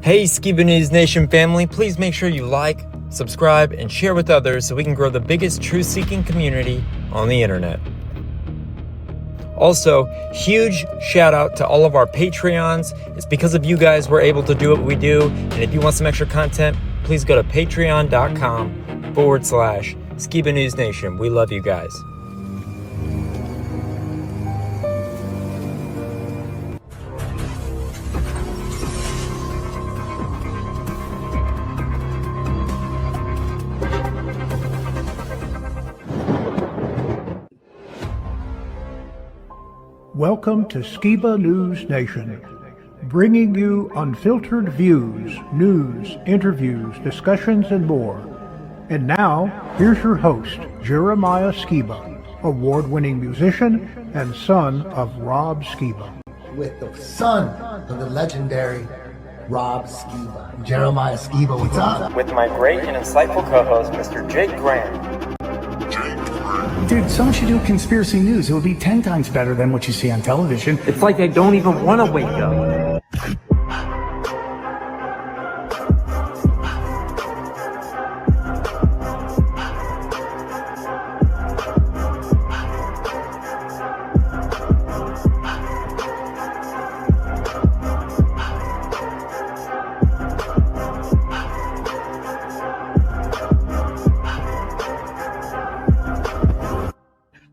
Hey Skiba News Nation family, please make sure you like, subscribe, and share with others so we can grow the biggest truth-seeking community on the internet. Also, huge shout out to all of our Patreons. It's because of you guys we're able to do what we do. And if you want some extra content, please go to patreon.com/Skiba News Nation. We love you guys. Welcome to Skiba News Nation, bringing you unfiltered views, news, interviews, discussions, and more. And now, here's your host, Jeremiah Skiba, award-winning musician and son of Rob Skiba. With the son of the legendary Rob Skiba, Jeremiah Skiba, what's up? With my great and insightful co-host, Mr. Jake Grant. Dude, someone should do conspiracy news. It would be 10 times better than what you see on television. It's like I don't even want to wake up.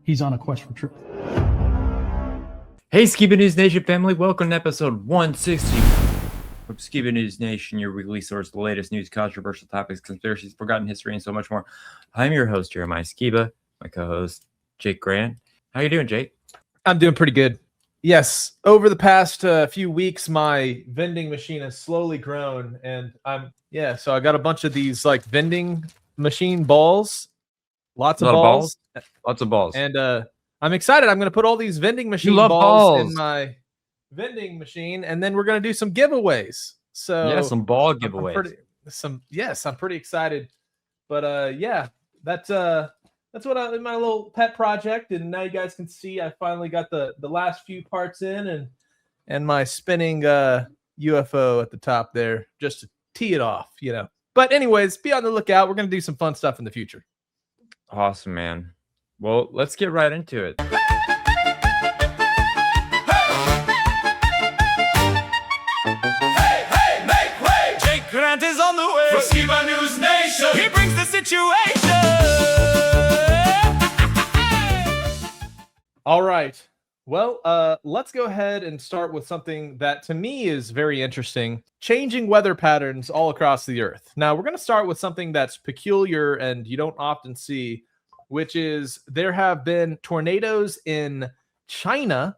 He's on a quest for truth. Hey Skiba News Nation family, welcome to episode 160 of Skiba News Nation, your weekly source of the latest news, controversial topics, conspiracies, forgotten history, and so much more. I'm your host, Jeremiah Skiba, my co-host, Jake Grant. How you doing, Jake? I'm doing pretty good. Yes, over the past few weeks, my vending machine has slowly grown, and so I got a bunch of these like vending machine balls, lots of balls. Lots of balls. And I'm excited. I'm going to put all these vending machine balls in my vending machine, and then we're going to do some giveaways. So yeah, some ball giveaways. I'm pretty excited. But that's what my little pet project. And now you guys can see I finally got the last few parts in, and my spinning UFO at the top there just to tee it off, you know. But anyways, be on the lookout. We're going to do some fun stuff in the future. Awesome, man. Well, let's get right into it. Hey, make way! Jake Grant is on the way for Skiba News Nation. He brings the situation. All right. Well, let's go ahead and start with something that to me is very interesting. Changing weather patterns all across the earth. Now, we're going to start with something that's peculiar and you don't often see, which is there have been tornadoes in China.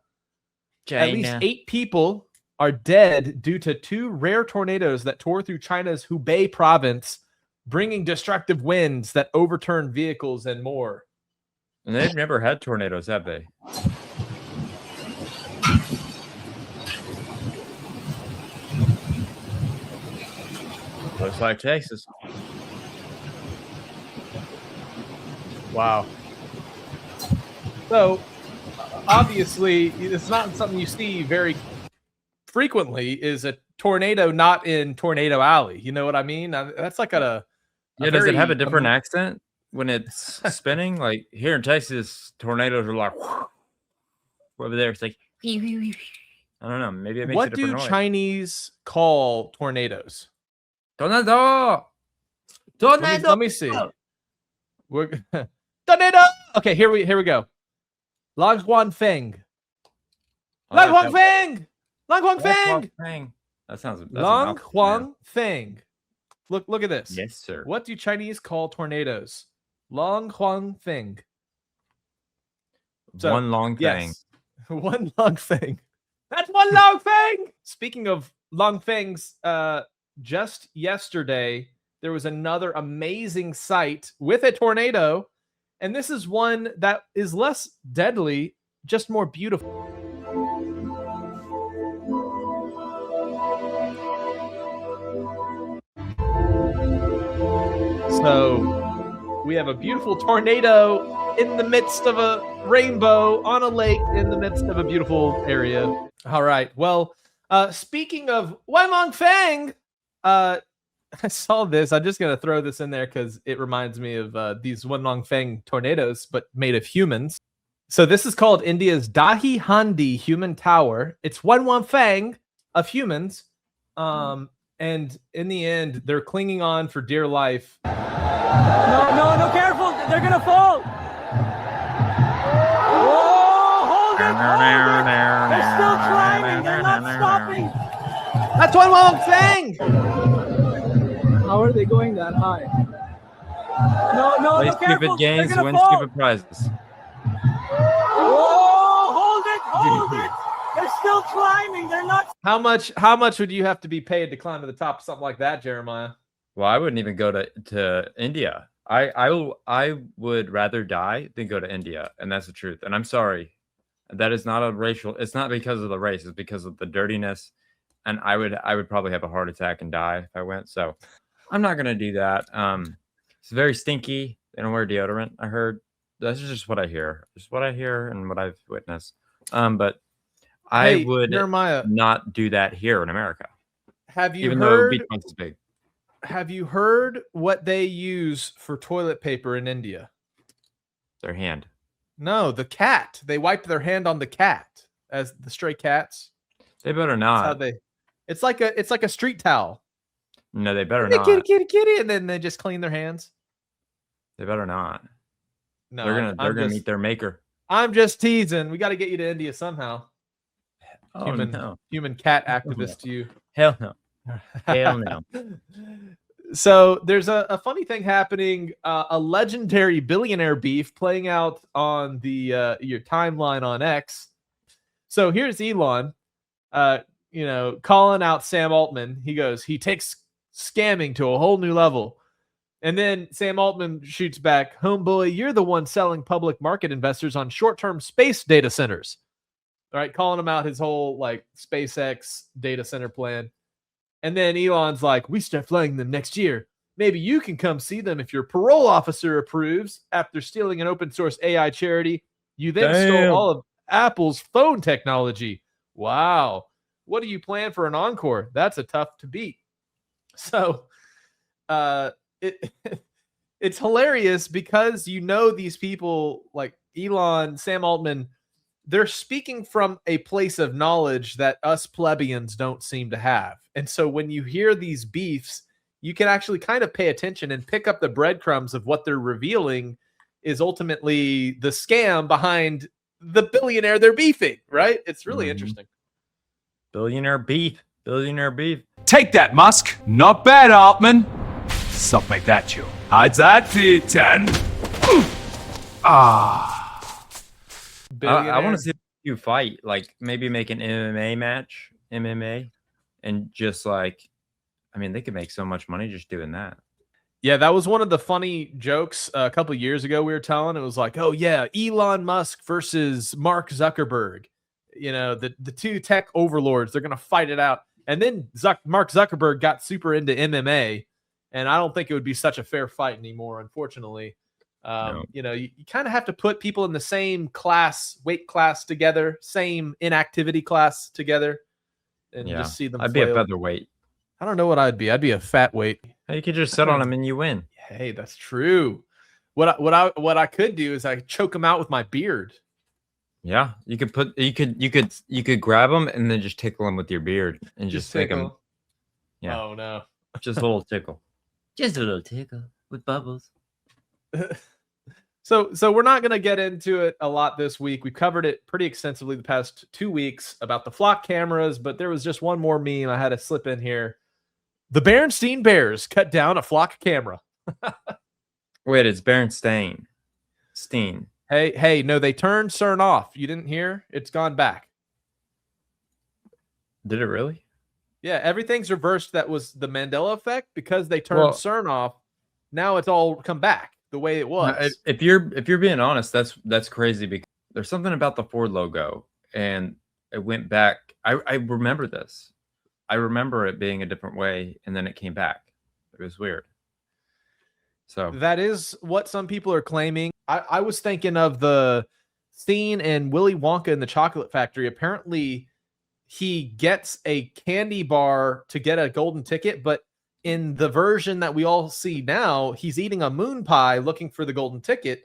At least 8 people are dead due to 2 rare tornadoes that tore through China's Hubei province, bringing destructive winds that overturned vehicles and more. And they've never had tornadoes, have they? Looks like Texas. Wow. So, obviously, it's not something you see very frequently, is a tornado not in Tornado Alley. You know what I mean? That's like a does it have a different accent when it's spinning? Like here in Texas, tornadoes are like, over there, it's like, I don't know. Maybe it makes a different noise. What do Chinese call tornadoes? Tornado! Tornado! Let me see. We're tornado. Okay, here we go. Lang Huan Feng. Lang Huan Feng. Lang Huan Feng. That's Lang Huan Feng. Look at this. Yes, sir. What do Chinese call tornadoes? Lang Huan Feng. So, one long thing. Yes. One long thing. That's one long thing. Speaking of long things, just yesterday there was another amazing sight with a tornado, and this is one that is less deadly, just more beautiful. So we have a beautiful tornado in the midst of a rainbow on a lake in the midst of a beautiful area. All right. Well, speaking of Wai Mong Fang, I saw this. I'm just going to throw this in there because it reminds me of these Wenlong Feng tornadoes, but made of humans. So this is called India's Dahi Handi Human Tower. It's Wenlong Feng of humans. And in the end, they're clinging on for dear life. No, careful. They're going to fall. Oh, hold it. They're still climbing. They're not stopping. That's Wenlong Feng. How are they going that high? No, Play careful. stupid games, They're win gonna fall. stupid prizes. Oh, hold it. They're still climbing. They're not. How much would you have to be paid to climb to the top of something like that, Jeremiah? Well, I wouldn't even go to India. I would rather die than go to India, and that's the truth. And I'm sorry, that is not a racial. It's not because of the race. It's because of the dirtiness. And I would probably have a heart attack and die if I went. So I'm not gonna do that. It's very stinky. They don't wear deodorant. I heard. That's just what I hear. Just what I hear and what I've witnessed. But I would Jeremiah, not do that here in America. have you Even heard? though beach is big. Have you heard what they use for toilet paper in India? Their hand. No, the cat. They wipe their hand on the cat as the stray cats. They better That's how not. they. It's like a street towel. No, they better Kitty, not. kitty, and then they just clean their hands. They better not. No, They're gonna meet their maker. I'm just teasing. We got to get you to India somehow. Oh Human no! human cat activist, you. Hell no! Hell no! So there's a funny thing happening. A legendary billionaire beef playing out on the your timeline on X. So here's Elon, calling out Sam Altman. He goes, he takes scamming to a whole new level. And then Sam Altman shoots back, homeboy, you're the one selling public market investors on short-term space data centers. All right, calling him out his whole like SpaceX data center plan. And then Elon's like, we start flying them next year. Maybe you can come see them if your parole officer approves after stealing an open source AI charity. You then stole all of Apple's phone technology. Wow. What do you plan for an encore? That's a tough to beat. So it's hilarious because these people like Elon, Sam Altman, they're speaking from a place of knowledge that us plebeians don't seem to have. And so when you hear these beefs, you can actually kind of pay attention and pick up the breadcrumbs of what they're revealing is ultimately the scam behind the billionaire they're beefing, right? It's really interesting. Billionaire beef. Take that, Musk. Not bad, Altman. Something like that, you. How's that, T10? I want to see you fight. Like maybe make an MMA match, and just like, I mean, they could make so much money just doing that. Yeah, that was one of the funny jokes a couple of years ago we were telling. It was like, oh, yeah, Elon Musk versus Mark Zuckerberg. The two tech overlords, they're going to fight it out. And then Mark Zuckerberg got super into MMA, and I don't think it would be such a fair fight anymore, unfortunately. No. You kind of have to put people in the same weight class together, same inactivity class together, and just see them I'd be a flail. featherweight. I don't know what I'd be. I'd be a fat weight. You could just sit on them and you win. Hey, that's true. What I could do is I choke them out with my beard. Yeah, you could grab them and then just tickle them with your beard and just make them. tickle. Yeah. Oh no. Just a little tickle. Just a little tickle with bubbles. So we're not going to get into it a lot this week. We've covered it pretty extensively the past 2 weeks about the flock cameras, but there was just one more meme I had to slip in here. The Berenstain Bears cut down a flock camera. Wait, it's Berenstain. Steen. Hey, no, they turned CERN off. You didn't hear? It's gone back. Did it really? Yeah, everything's reversed. That was the Mandela effect because they turned CERN off. Now it's all come back the way it was. If you're being honest, that's crazy because there's something about the Ford logo and it went back. I remember this. I remember it being a different way and then it came back. It was weird. So that is what some people are claiming. I was thinking of the scene in Willy Wonka in the Chocolate Factory. Apparently, he gets a candy bar to get a golden ticket, but in the version that we all see now, he's eating a moon pie looking for the golden ticket.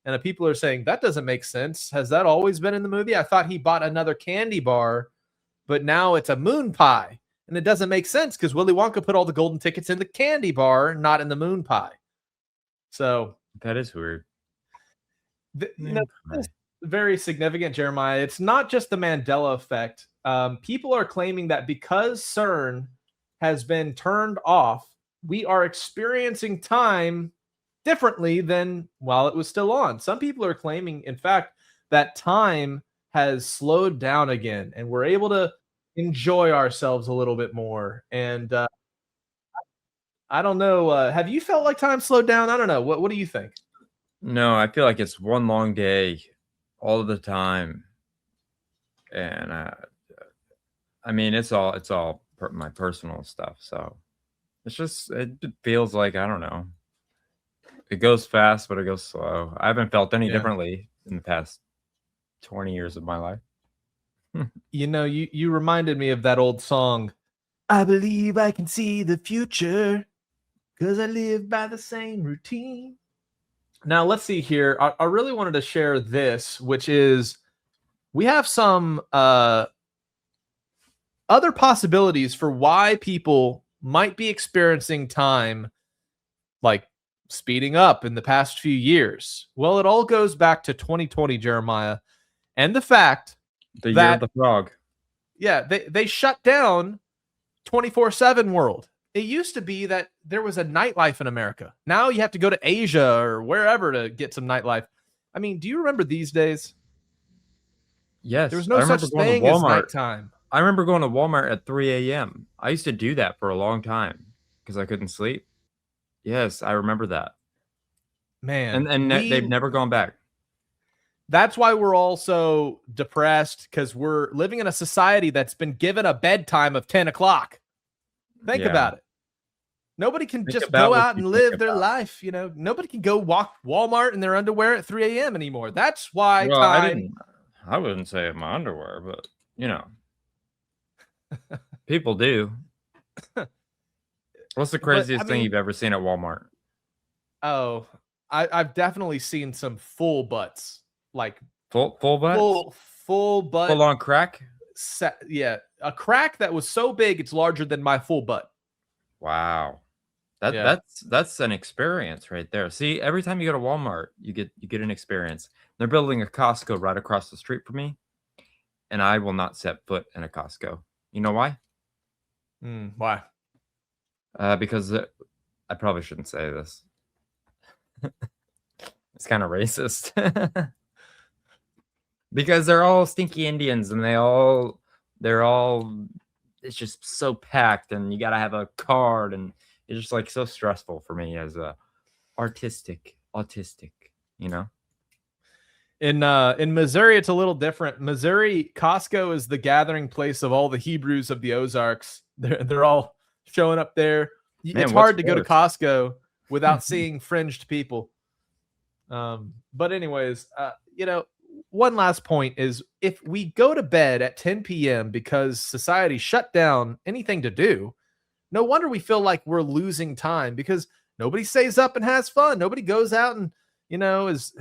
And the people are saying, that doesn't make sense. Has that always been in the movie? I thought he bought another candy bar, but now it's a moon pie. And it doesn't make sense because Willy Wonka put all the golden tickets in the candy bar, not in the moon pie. So that is weird. It's very significant, Jeremiah. It's not just the Mandela effect. People are claiming that because CERN has been turned off, we are experiencing time differently than while it was still on. Some people are claiming, in fact, that time has slowed down again and we're able to enjoy ourselves a little bit more. And I don't know. Have you felt like time slowed down? I don't know. What do you think? No, I feel like it's one long day all of the time. And I mean, it's all my personal stuff. So it feels like, I don't know. It goes fast, but it goes slow. I haven't felt any differently in the past 20 years of my life. You know, you reminded me of that old song. I believe I can see the future because I live by the same routine. Now, let's see here. I really wanted to share this, which is we have some other possibilities for why people might be experiencing time like speeding up in the past few years. Well, it all goes back to 2020, Jeremiah, and the fact the year of the frog. Yeah, they shut down 24/7 world. It used to be that there was a nightlife in America. Now you have to go to Asia or wherever to get some nightlife. I mean, do you remember these days? Yes. There was no such thing as nighttime. I remember going to Walmart at 3 a.m. I used to do that for a long time because I couldn't sleep. Yes, I remember that. Man. And they've never gone back. That's why we're all so depressed, because we're living in a society that's been given a bedtime of 10 o'clock. Think about it. Nobody can just go out and live their life. You know, nobody can go walk Walmart in their underwear at 3 a.m. anymore. That's why I wouldn't say in my underwear, but you know, people do. What's the craziest thing you've ever seen at Walmart? Oh, I've definitely seen some full butts, like full butts, full butt, full on crack. Yeah, a crack that was so big it's larger than my full butt. Wow, that's an experience right there. See, every time you go to Walmart, you get an experience. They're building a Costco right across the street from me, and I will not set foot in a Costco. You know why? Why? Because I probably shouldn't say this. It's kind of racist. Because they're all stinky Indians, and they're all it's just so packed, and you gotta have a card, and it's just like so stressful for me as a autistic, you know. In Missouri, it's a little different. Missouri, Costco is the gathering place of all the Hebrews of the Ozarks. They're all showing up there. Man, it's hard to go to Costco without seeing fringed people. But anyways, you know, one last point is if we go to bed at 10 p.m. because society shut down anything to do, no wonder we feel like we're losing time, because nobody stays up and has fun. Nobody goes out and, is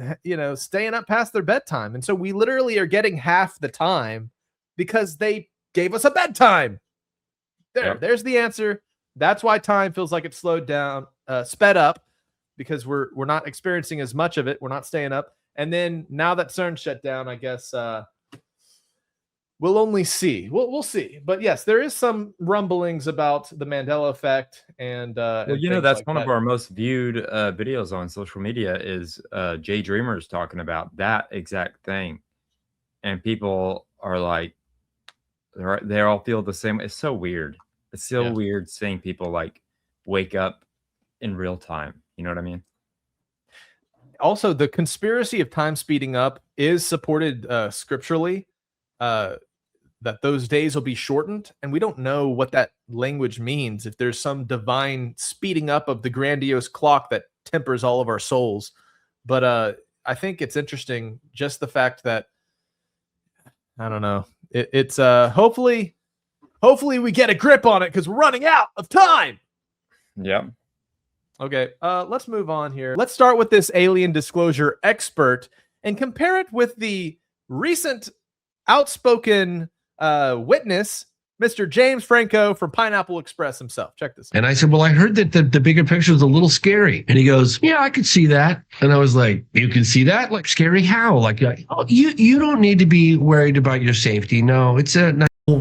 staying up past their bedtime. And so we literally are getting half the time because they gave us a bedtime. There's the answer. That's why time feels like it's slowed down, sped up, because we're not experiencing as much of it. We're not staying up. And then now that CERN shut down, I guess we'll only see. We'll see. But yes, there is some rumblings about the Mandela effect. And that's like one of our most viewed videos on social media is Jay Dreamers talking about that exact thing. And people are like, they all feel the same. It's so weird. It's so weird seeing people like wake up in real time. You know what I mean? Also, the conspiracy of time speeding up is supported scripturally, that those days will be shortened. And we don't know what that language means, if there's some divine speeding up of the grandiose clock that tempers all of our souls. But I think it's interesting, just the fact that, I don't know, it's hopefully we get a grip on it, because we're running out of time. Yeah. Okay, let's move on here. Let's start with this alien disclosure expert and compare it with the recent outspoken witness, Mr. James Franco from Pineapple Express himself. Check this out. And I said, well, I heard that the bigger picture was a little scary. And he goes, yeah, I could see that. And I was like, you can see that? Like, scary how? Like, oh, you don't need to be worried about your safety. No,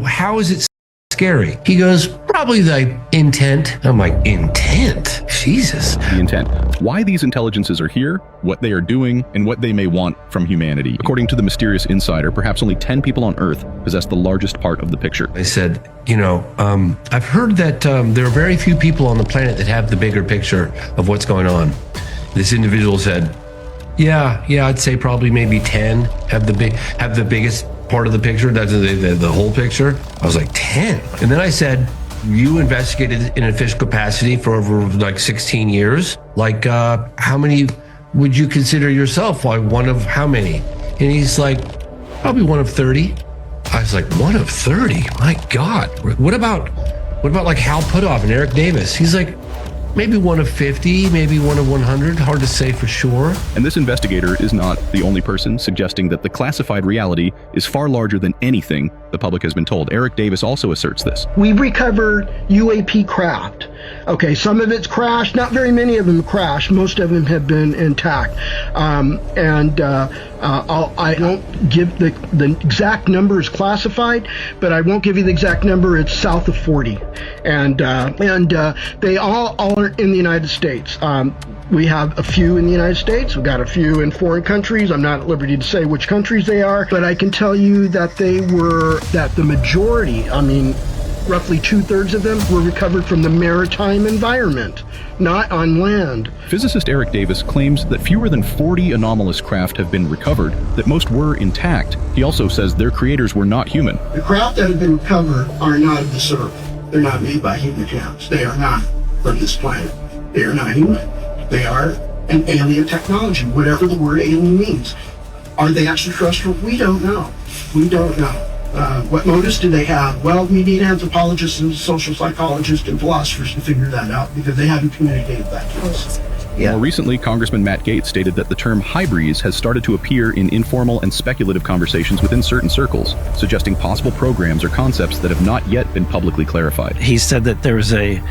how is it scary? He goes, probably the intent. I'm like, intent? Jesus. The intent. Why these intelligences are here, what they are doing, and what they may want from humanity. According to the mysterious insider, perhaps only 10 people on Earth possess the largest part of the picture. I said, I've heard that there are very few people on the planet that have the bigger picture of what's going on. This individual said, yeah, I'd say probably maybe 10 have the biggest part of the picture, the whole picture. I was like, 10. And then I said, you investigated in official capacity for over like 16 years. Like, how many would you consider yourself? Like, one of how many? And he's like, probably one of 30. I was like, one of 30? My God. What about like Hal Puthoff and Eric Davis? He's like, maybe one of 50, maybe one of 100. Hard to say for sure. And this investigator is not the only person suggesting that the classified reality is far larger than anything the public has been told. Eric Davis also asserts this. We've recovered UAP craft. Okay, some of it's crashed. Not very many of them crashed. Most of them have been intact. I won't give the exact number is classified, but I won't give you the exact number. It's south of 40, and they all are in the United States. We have a few in the United States. We've got a few in foreign countries. I'm not at liberty to say which countries they are, but I can tell you that the majority, roughly 2/3 of them were recovered from the maritime environment, not on land. Physicist Eric Davis claims that fewer than 40 anomalous craft have been recovered, that most were intact. He also says their creators were not human. The craft that have been recovered are not of this earth. They're not made by human hands. They are not from this planet. They are not human. They are an alien technology, whatever the word alien means. Are they extraterrestrial? We don't know. We don't know. What motives do they have? Well, we need anthropologists and social psychologists and philosophers to figure that out because they haven't communicated that to us. More recently, Congressman Matt Gaetz stated that the term hybrids has started to appear in informal and speculative conversations within certain circles, suggesting possible programs or concepts that have not yet been publicly clarified. He said that there was a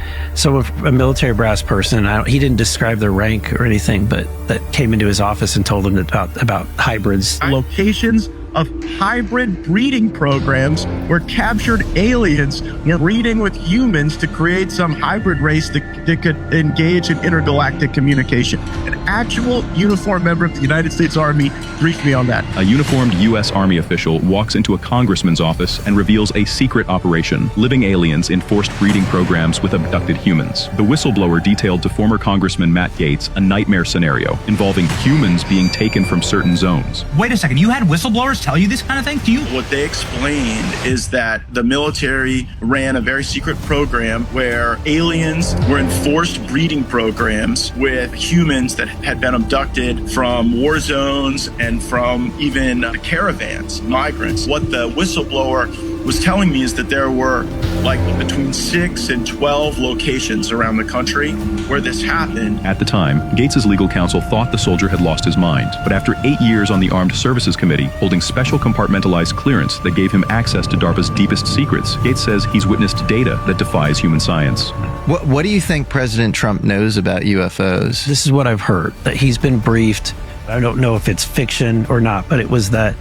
military brass person, he didn't describe their rank or anything, but that came into his office and told him about hybrids. Locations of hybrid breeding programs where captured aliens were breeding with humans to create some hybrid race that could engage in intergalactic communication. An actual uniformed member of the United States Army briefed me on that. A uniformed U.S. Army official walks into a congressman's office and reveals a secret operation, living aliens in forced breeding programs with abducted humans. The whistleblower detailed to former Congressman Matt Gaetz a nightmare scenario involving humans being taken from certain zones. Wait a second, you had whistleblowers tell you this kind of thing to you? What they explained is that the military ran a very secret program where aliens were in forced breeding programs with humans that had been abducted from war zones and from even caravans, migrants. What the whistleblower was telling me is that there were like between 6 and 12 locations around the country where this happened. At the time, Gaetz's legal counsel thought the soldier had lost his mind, but after 8 years on the Armed Services Committee, holding special compartmentalized clearance that gave him access to DARPA's deepest secrets, Gaetz says he's witnessed data that defies human science. What do you think President Trump knows about UFOs? This is what I've heard, that he's been briefed. I don't know if it's fiction or not, but it was that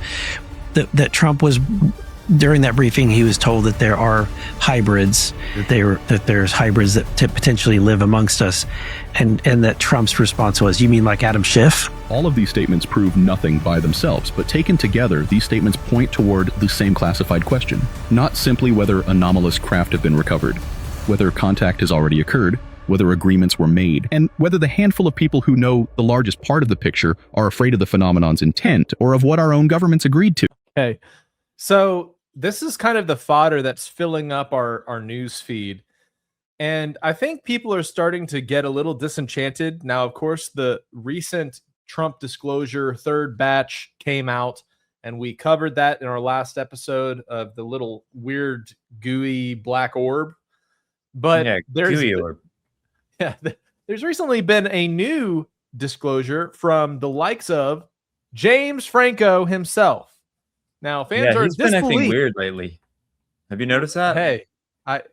Trump was, during that briefing, he was told that there are hybrids, that there's hybrids that potentially live amongst us, and that Trump's response was, "You mean like Adam Schiff?" All of these statements prove nothing by themselves, but taken together, these statements point toward the same classified question, not simply whether anomalous craft have been recovered, whether contact has already occurred, whether agreements were made, and whether the handful of people who know the largest part of the picture are afraid of the phenomenon's intent or of what our own governments agreed to. Okay, so this is kind of the fodder that's filling up our news feed. And I think people are starting to get a little disenchanted. Now, of course, the recent Trump disclosure third batch came out, and we covered that in our last episode of the little weird gooey black orb. But yeah, there's gooey orb. Yeah, there's recently been a new disclosure from the likes of James Franco himself. Now, fans Yeah, are he's been acting disbelief. weird lately. Have you noticed that? Hey,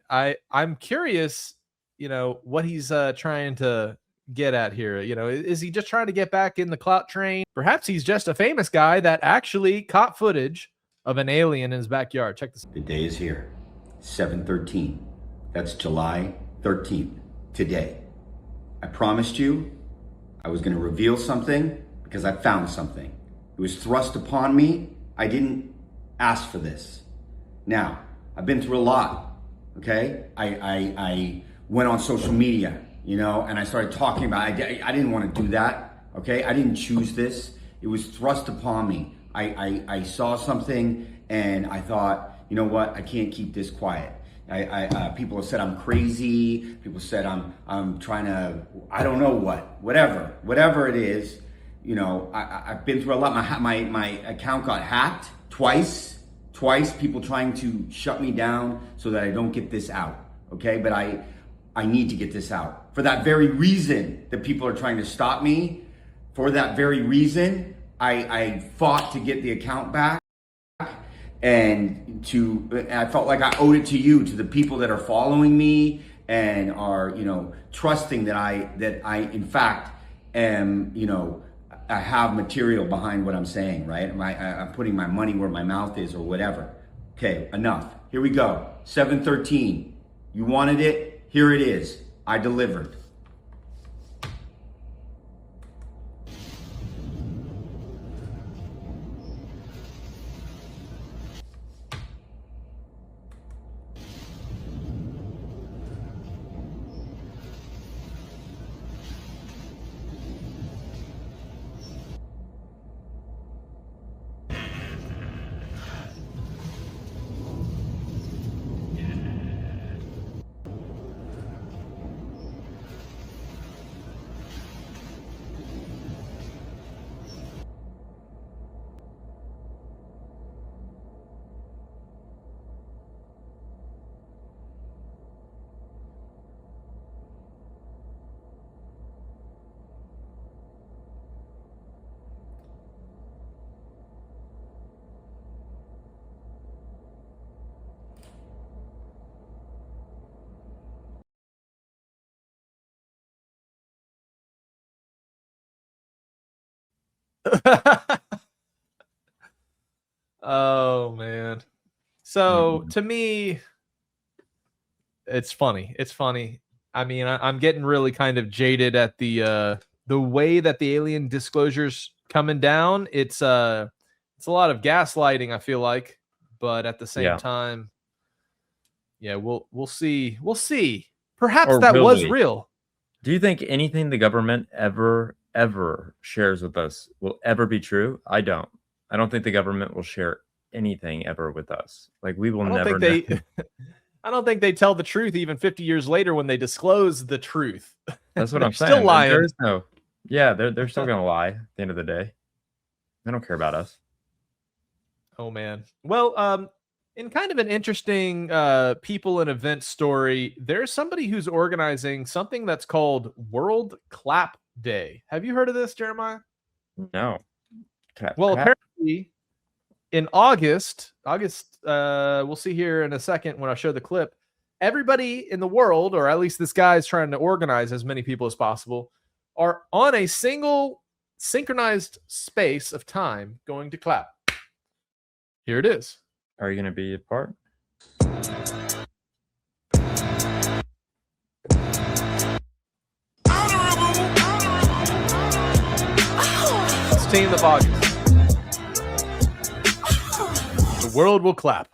I'm curious, what he's trying to get at here. Is he just trying to get back in the clout train? Perhaps he's just a famous guy that actually caught footage of an alien in his backyard. Check this. The day is here, 7/13. That's July 13th, today. I promised you I was going to reveal something because I found something. It was thrust upon me. I didn't ask for this. Now, I've been through a lot, okay? I went on social media, and I started talking about it. I didn't want to do that, okay? I didn't choose this. It was thrust upon me. I saw something and I thought, you know what? I can't keep this quiet. People have said I'm crazy. People said I'm trying to, I don't know whatever it is. I've been through a lot. My account got hacked twice. People trying to shut me down so that I don't get this out. Okay, but I need to get this out for that very reason that people are trying to stop me. For that very reason, I fought to get the account back. And I felt like I owed it to you, to the people that are following me and are, trusting that I in fact am, I have material behind what I'm saying, right? I'm putting my money where my mouth is or whatever. Okay, enough. Here we go. 7/13. You wanted it. Here it is. I delivered. Oh man. So to me, it's funny. I mean, I'm getting really kind of jaded at the way that the alien disclosures coming down. It's a lot of gaslighting, I feel like, but at the same time, we'll see. We'll see. Perhaps Or that will was we? real. Do you think anything the government ever shares with us will ever be true? I don't think the government will share anything ever with us. Like, we will never know. I don't think they tell the truth even 50 years later when they disclose the truth. That's what They're I'm saying. still lying. There is no, they're still gonna lie at the end of the day. They don't care about us. Oh man. Well, in kind of an interesting people and event story, there's somebody who's organizing something that's called World Clap Day. Have you heard of this, Jeremiah? No. Well, apparently in August, we'll see here in a second when I show the clip, everybody in the world, or at least this guy is trying to organize as many people as possible, are on a single synchronized space of time going to clap. Here it is. Are you going to be a part? 16th of August. The world will clap.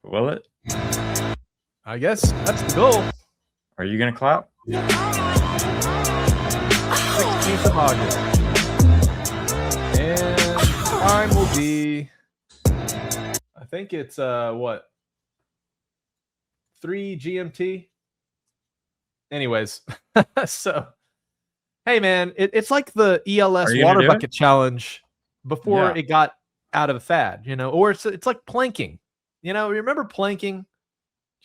Will it? I guess that's the goal. Are you going to clap? 16th of August. And time will be, I think it's, what? 3 GMT? Anyways, so, hey man, it's like the ELS water bucket challenge before it got out of a fad, or it's like planking. Remember planking?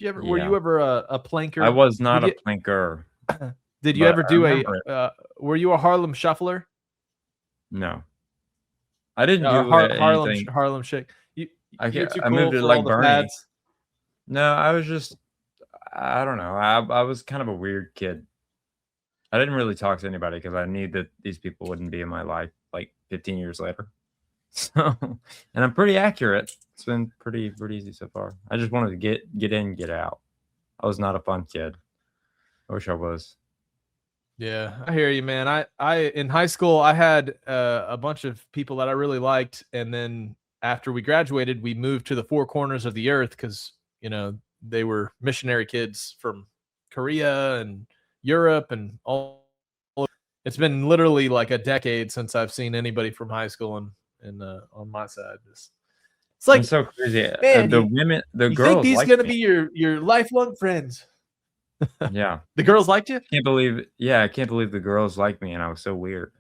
Were you ever a planker? I was not a planker. Did you But ever I do remember it. were you a Harlem Shuffler? No, I didn't Or do anything. Harlem Shake? You're too I cool moved it for like all the Bernie. fads. No, I was just, I don't know. I was kind of a weird kid. I didn't really talk to anybody because I knew that these people wouldn't be in my life like 15 years later. So, and I'm pretty accurate. It's been pretty easy so far. I just wanted to get in, get out. I was not a fun kid. I wish I was. Yeah, I hear you, man. I in high school I had a bunch of people that I really liked, and then after we graduated, we moved to the four corners of the earth because they were missionary kids from Korea and Europe and all. It's been literally like a decade since I've seen anybody from high school and on my side. It's like It's so crazy. Man, The you girls think these liked gonna me. be your lifelong friends? Yeah. The girls liked you? I can't believe the girls liked me, and I was so weird.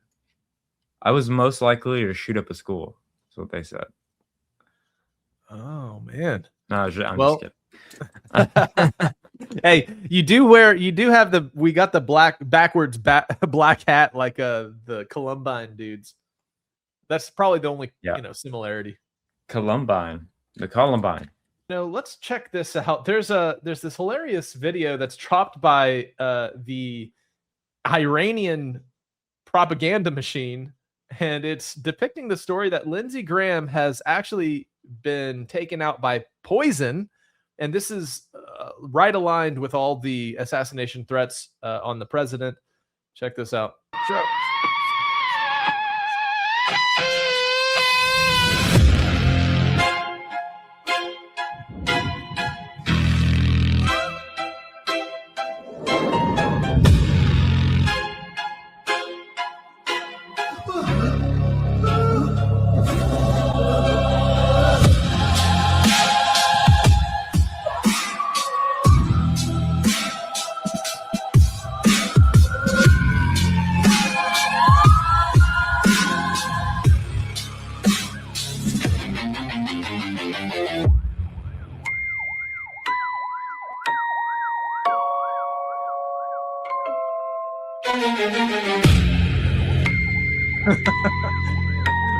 I was most likely to shoot up a school. That's what they said. Oh man. No, I'm just kidding. Hey, we got the backwards black hat like the Columbine dudes. That's probably the only similarity. Columbine. Let's check this out. There's this hilarious video that's chopped by the Iranian propaganda machine, and it's depicting the story that Lindsey Graham has actually been taken out by poison, and this is right aligned with all the assassination threats on the president. Check this out. Sure.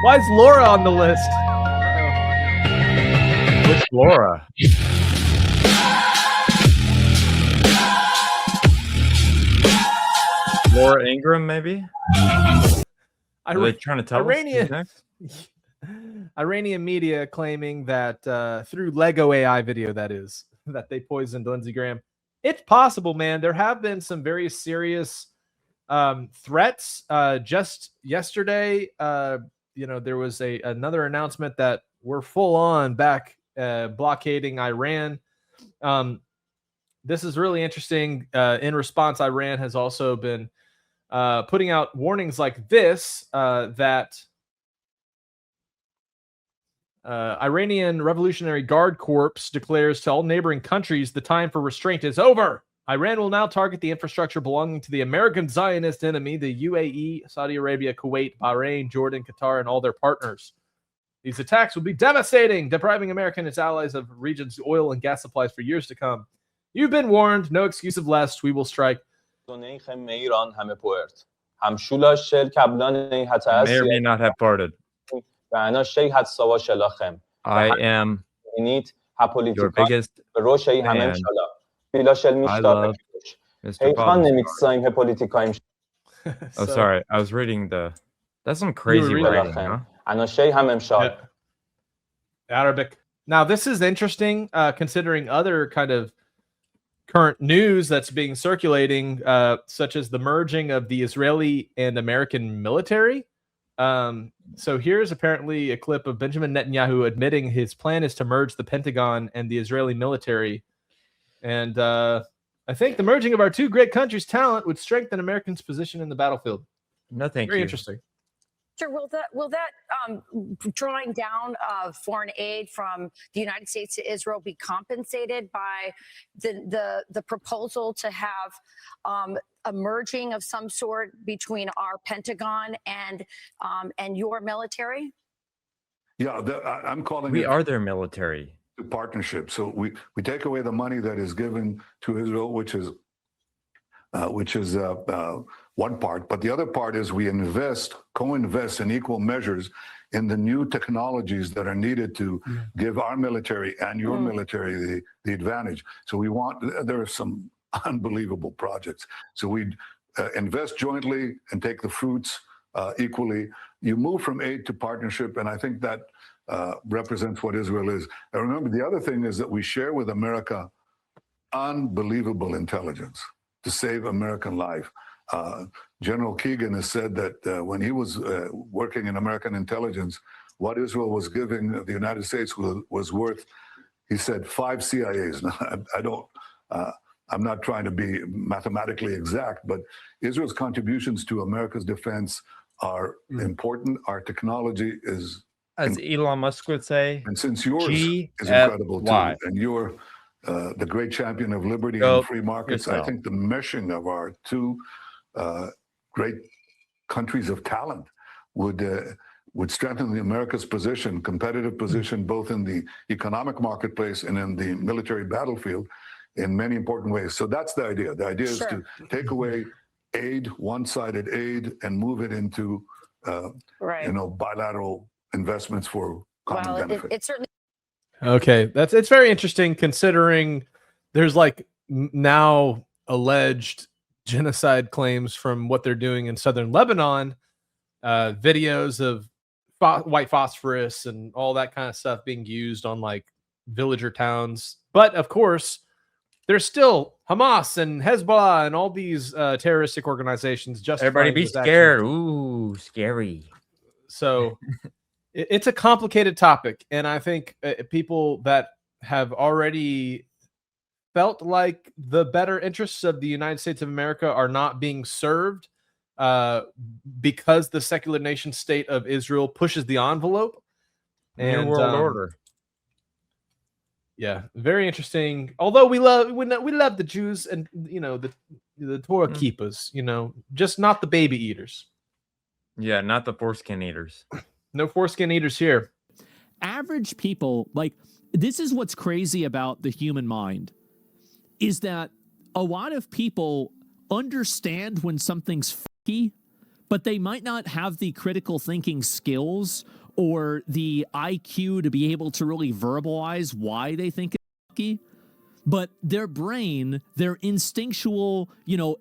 Why is Laura on the list? Which Laura? Laura Ingraham, maybe? Are they trying to tell us who's next? Iranian media claiming that through Lego AI video, that they poisoned Lindsey Graham. It's possible, man. There have been some very serious threats. Just yesterday, there was another announcement that we're full on back blockading Iran. This is really interesting. In response, Iran has also been putting out warnings like this that Iranian Revolutionary Guard Corps declares to all neighboring countries the time for restraint is over. Iran will now target the infrastructure belonging to the American Zionist enemy, the UAE, Saudi Arabia, Kuwait, Bahrain, Jordan, Qatar, and all their partners. These attacks will be devastating, depriving America and its allies of region's oil and gas supplies for years to come. You've been warned. No excuse of less. We will strike. May or may not have parted. I am your biggest fan. I love Mr. Bob's. Oh, sorry. I was reading that's some crazy writing, huh? Yeah. Arabic. Now, this is interesting, considering other kind of current news that's being circulating, such as the merging of the Israeli and American military. So here's apparently a clip of Benjamin Netanyahu admitting his plan is to merge the Pentagon and the Israeli military. And I think the merging of our two great countries' talent would strengthen Americans' position in the battlefield. No, thank you. Very interesting. Sure. Will that drawing down of foreign aid from the United States to Israel be compensated by the proposal to have a merging of some sort between our Pentagon and your military? Yeah, I'm calling We it are their military. a partnership. So we take away the money that is given to Israel, which is which is one part. But the other part is we co-invest in equal measures in the new technologies that are needed to give our military and your military the advantage. So there are some unbelievable projects. So we invest jointly and take the fruits equally. You move from aid to partnership, and I think that represents what Israel is. And remember, the other thing is that we share with America unbelievable intelligence to save American life. General Keegan has said that when he was working in American intelligence, what Israel was giving the United States was worth, he said, 5 CIAs. Now, I'm not trying to be mathematically exact, but Israel's contributions to America's defense are important. Our technology is, as Elon Musk would say, and since yours is incredible too, and you're the great champion of liberty and free markets, I think the meshing of our two great countries of talent would strengthen the America's position, competitive position, both in the economic marketplace and in the military battlefield in many important ways. So that's the idea. The idea is to take away aid, one-sided aid, and move it into bilateral investments for common benefit. It certainly. Okay, it's very interesting considering there's like now alleged genocide claims from what they're doing in southern Lebanon, videos of white phosphorus and all that kind of stuff being used on like villager towns. But of course, there's still Hamas and Hezbollah and all these terroristic organizations. Just everybody be scared. Ooh, scary. So it's a complicated topic, and I think people that have already felt like the better interests of the United States of America are not being served because the secular nation state of Israel pushes the envelope. And world order. Yeah, very interesting. Although we love the Jews and the Torah keepers, just not the baby eaters. Yeah, not the foreskin eaters. No foreskin eaters here. Average people, like, this is what's crazy about the human mind, is that a lot of people understand when something's funky, but they might not have the critical thinking skills or the IQ to be able to really verbalize why they think it's funky. But their brain, their instinctual,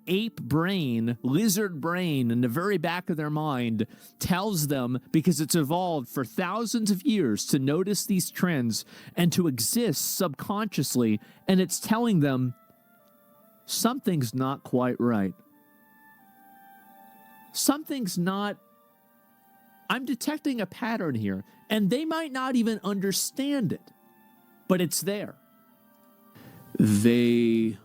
ape brain, lizard brain in the very back of their mind tells them, because it's evolved for thousands of years to notice these trends and to exist subconsciously, and it's telling them something's not quite right. Something's not. I'm detecting a pattern here, and they might not even understand it, but it's there. They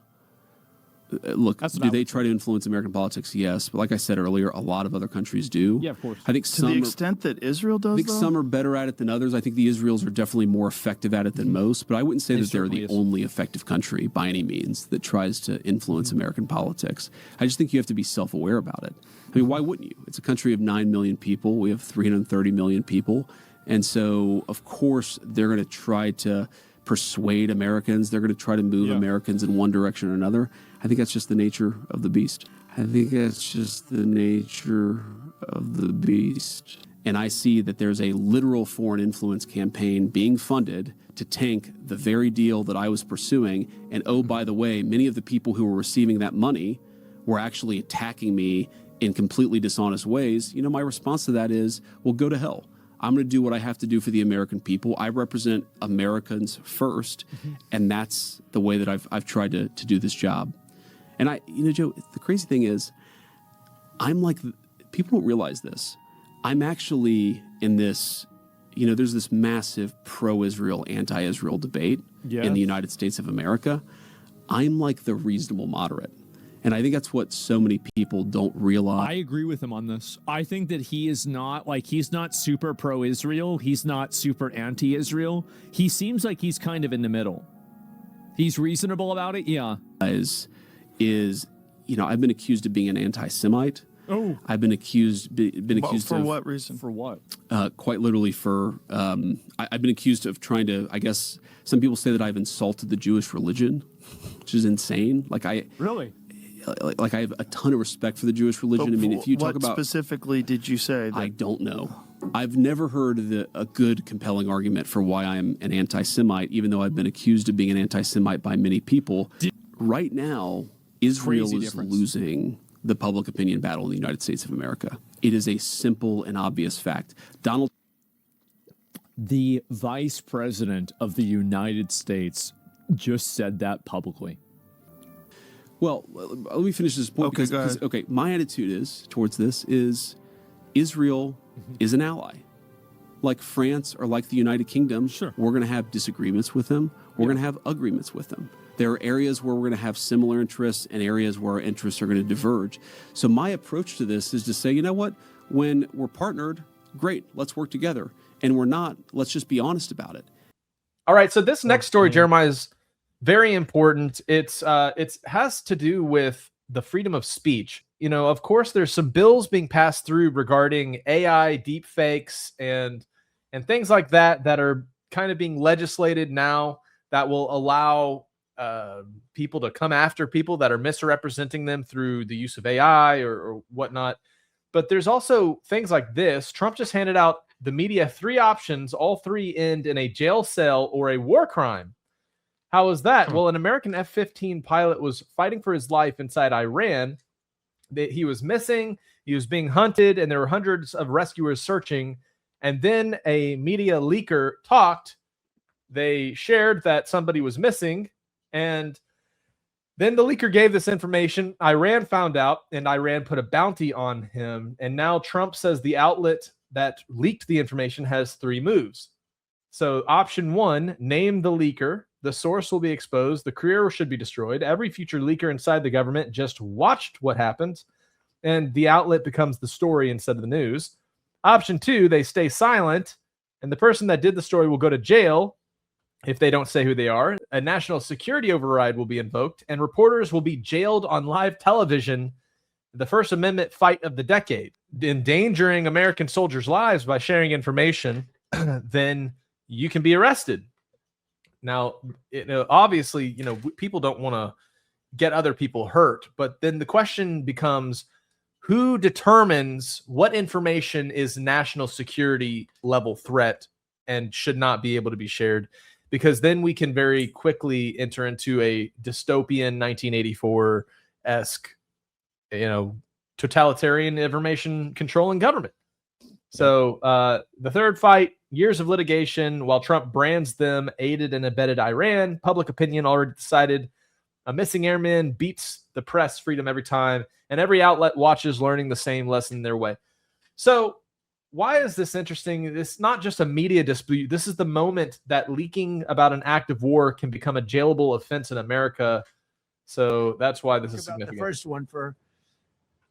look. Do they try to influence American politics? Yes, but like I said earlier, a lot of other countries do. Yeah, of course. I think to the extent that Israel does. I think some are better at it than others. I think the Israelis are definitely more effective at it than most. But I wouldn't say that they're the only effective country by any means that tries to influence American politics. I just think you have to be self-aware about it. I mean, why wouldn't you? It's a country of 9 million people. We have 330 million people, and so of course they're going to try to persuade Americans. They're going to try to move Americans in one direction or another. I think that's just the nature of the beast. And I see that there's a literal foreign influence campaign being funded to tank the very deal that I was pursuing. And oh, by the way, many of the people who were receiving that money were actually attacking me in completely dishonest ways. My response to that is, well, go to hell. I'm going to do what I have to do for the American people. I represent Americans first, and that's the way that I've tried to do this job. And Joe, the crazy thing is, I'm like, people don't realize this. I'm actually in this, there's this massive pro-Israel, anti-Israel debate in the United States of America. I'm like the reasonable moderate. And I think that's what so many people don't realize. I agree with him on this. I think that he's not super pro-Israel. He's not super anti-Israel. He seems like he's kind of in the middle. He's reasonable about it, yeah. I've been accused of being an anti-Semite. Oh. I've been accused for what reason? For what? Quite literally for, I've been accused of trying to, I guess, some people say that I've insulted the Jewish religion, which is insane. Really? like I have a ton of respect for the Jewish religion. I mean, if you talk about specifically did you say? I don't know. I've never heard a good, compelling argument for why I'm an anti-Semite, even though I've been accused of being an anti-Semite by many people. Right now, Israel is losing the public opinion battle in the United States of America. It is a simple and obvious fact. The vice president of the United States just said that publicly. Well, let me finish this point. Okay, my attitude towards this is Israel is an ally. Like France or like the United Kingdom, we're going to have disagreements with them. We're going to have agreements with them. There are areas where we're going to have similar interests and areas where our interests are going to diverge. So my approach to this is to say, you know what? When we're partnered, great, let's work together. And we're not, let's just be honest about it. All right, so this next story, Jeremiah, is very important. It has to do with the freedom of speech. You know, of course, there's some bills being passed through regarding AI, deepfakes, and things like that that are kind of being legislated now that will allow people to come after people that are misrepresenting them through the use of AI or whatnot. But there's also things like this. Trump just handed out the media 3 options. All 3 end in a jail cell or a war crime. How is that? Well, an American F-15 pilot was fighting for his life inside Iran. He was missing. He was being hunted, and there were hundreds of rescuers searching. And then a media leaker talked. They shared that somebody was missing, and then the leaker gave this information. Iran found out, and Iran put a bounty on him. And now Trump says the outlet that leaked the information has 3 moves. So option 1, name the leaker. The source will be exposed. The career should be destroyed. Every future leaker inside the government just watched what happened, and the outlet becomes the story instead of the news. Option 2, they stay silent, and the person that did the story will go to jail if they don't say who they are. A national security override will be invoked, and reporters will be jailed on live television. The First Amendment fight of the decade, endangering American soldiers' lives by sharing information, then you can be arrested. Now, obviously, people don't want to get other people hurt, but then the question becomes, who determines what information is national security level threat and should not be able to be shared? Because then we can very quickly enter into a dystopian 1984-esque, totalitarian information controlling government. So the third fight, years of litigation, while Trump brands them aided and abetted Iran, public opinion already decided a missing airman beats the press freedom every time, and every outlet watches learning the same lesson their way. So why is this interesting? It's not just a media dispute. This is the moment that leaking about an act of war can become a jailable offense in America. So that's why this is significant. The first one for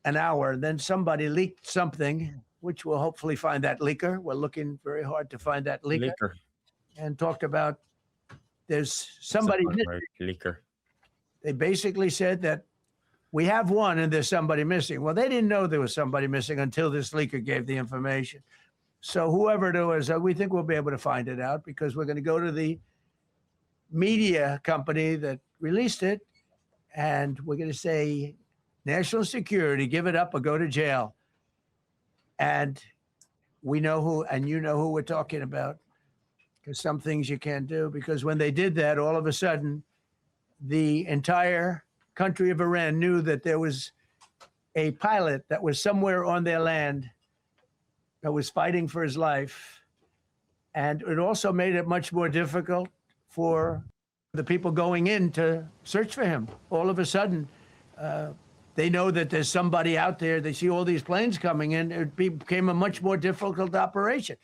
an hour, then somebody leaked something, which we'll hopefully find that leaker. We're looking very hard to find that leaker. And talked about there's somebody leaker. They basically said that we have one and there's somebody missing. Well, they didn't know there was somebody missing until this leaker gave the information. So whoever it was, we think we'll be able to find it out because we're going to go to the media company that released it, and we're going to say, national security, give it up or go to jail. And we know who, and you know who we're talking about, because some things you can't do. Because when they did that, all of a sudden, the entire country of Iran knew that there was a pilot that was somewhere on their land that was fighting for his life. And it also made it much more difficult for the people going in to search for him. All of a sudden, they know that there's somebody out there. They see all these planes coming in. It became a much more difficult operation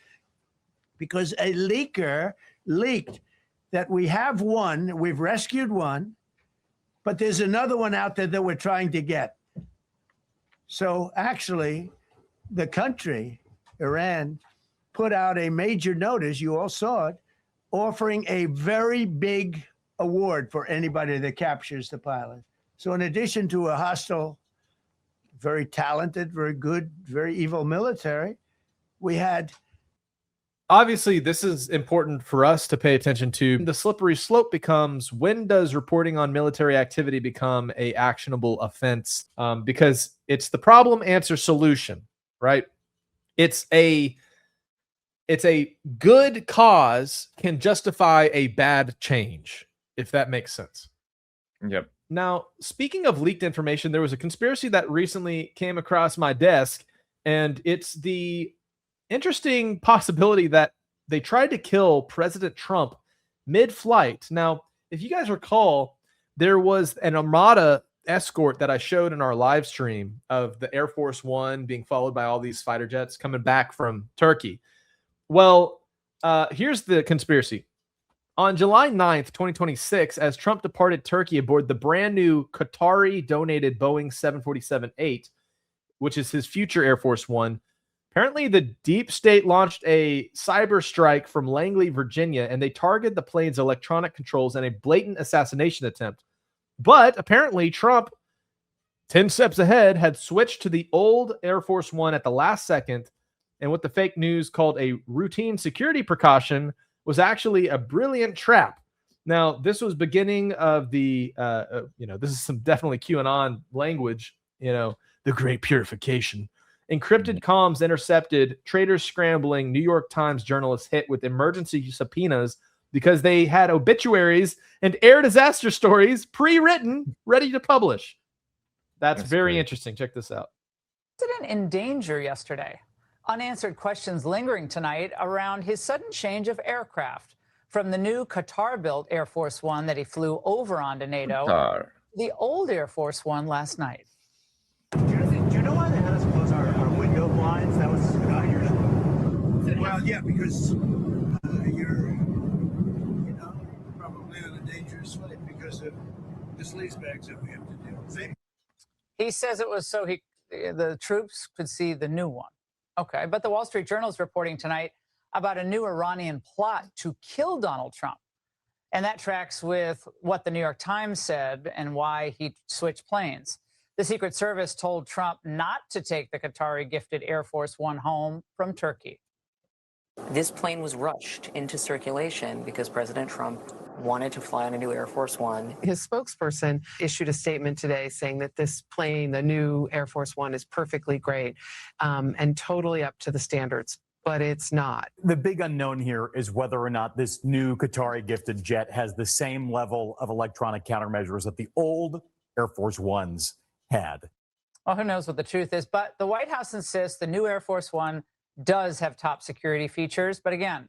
because a leaker leaked that we have one, we've rescued one, but there's another one out there that we're trying to get. So actually, the country, Iran, put out a major notice, you all saw it, offering a very big award for anybody that captures the pilot. So in addition to a hostile, very talented, very good, very evil military, we had Obviously, this is important for us to pay attention to. The slippery slope becomes, when does reporting on military activity become a actionable offense? Because it's the problem, answer, solution, right? It's a good cause can justify a bad change, if that makes sense. Yep. Now, speaking of leaked information, there was a conspiracy that recently came across my desk, and it's the interesting possibility that they tried to kill President Trump mid-flight. Now, if you guys recall, there was an Armada escort that I showed in our live stream of the Air Force One being followed by all these fighter jets coming back from Turkey. Well, here's the conspiracy. On July 9th, 2026, as Trump departed Turkey aboard the brand new Qatari-donated Boeing 747-8, which is his future Air Force One, apparently the deep state launched a cyber strike from Langley, Virginia, and they targeted the plane's electronic controls in a blatant assassination attempt. But apparently Trump, 10 steps ahead, had switched to the old Air Force One at the last second, and what the fake news called a routine security precaution was actually a brilliant trap. Now, this was beginning of the, this is some definitely QAnon language, the great purification. Encrypted comms intercepted traitors scrambling New York Times journalists hit with emergency subpoenas because they had obituaries and air disaster stories pre-written, ready to publish. That's very interesting. Check this out. President in danger yesterday. Unanswered questions lingering tonight around his sudden change of aircraft from the new Qatar-built Air Force One that he flew over onto NATO, to the old Air Force One last night. Do you know why they had us close our window blinds? That was unusual. Well, yeah, because you're, probably on a dangerous flight because of the sleaze bags that we have to deal with. He says it was so the troops could see the new one. Okay, but the Wall Street Journal is reporting tonight about a new Iranian plot to kill Donald Trump. And that tracks with what the New York Times said and why he switched planes. The Secret Service told Trump not to take the Qatari-gifted Air Force One home from Turkey. This plane was rushed into circulation because President Trump wanted to fly on a new Air Force One. His spokesperson issued a statement today saying that this plane, the new Air Force One, is perfectly great and totally up to the standards, but it's not. The big unknown here is whether or not this new Qatari gifted jet has the same level of electronic countermeasures that the old Air Force Ones had. Well, who knows what the truth is, but the White House insists the new Air Force One does have top security features. But again,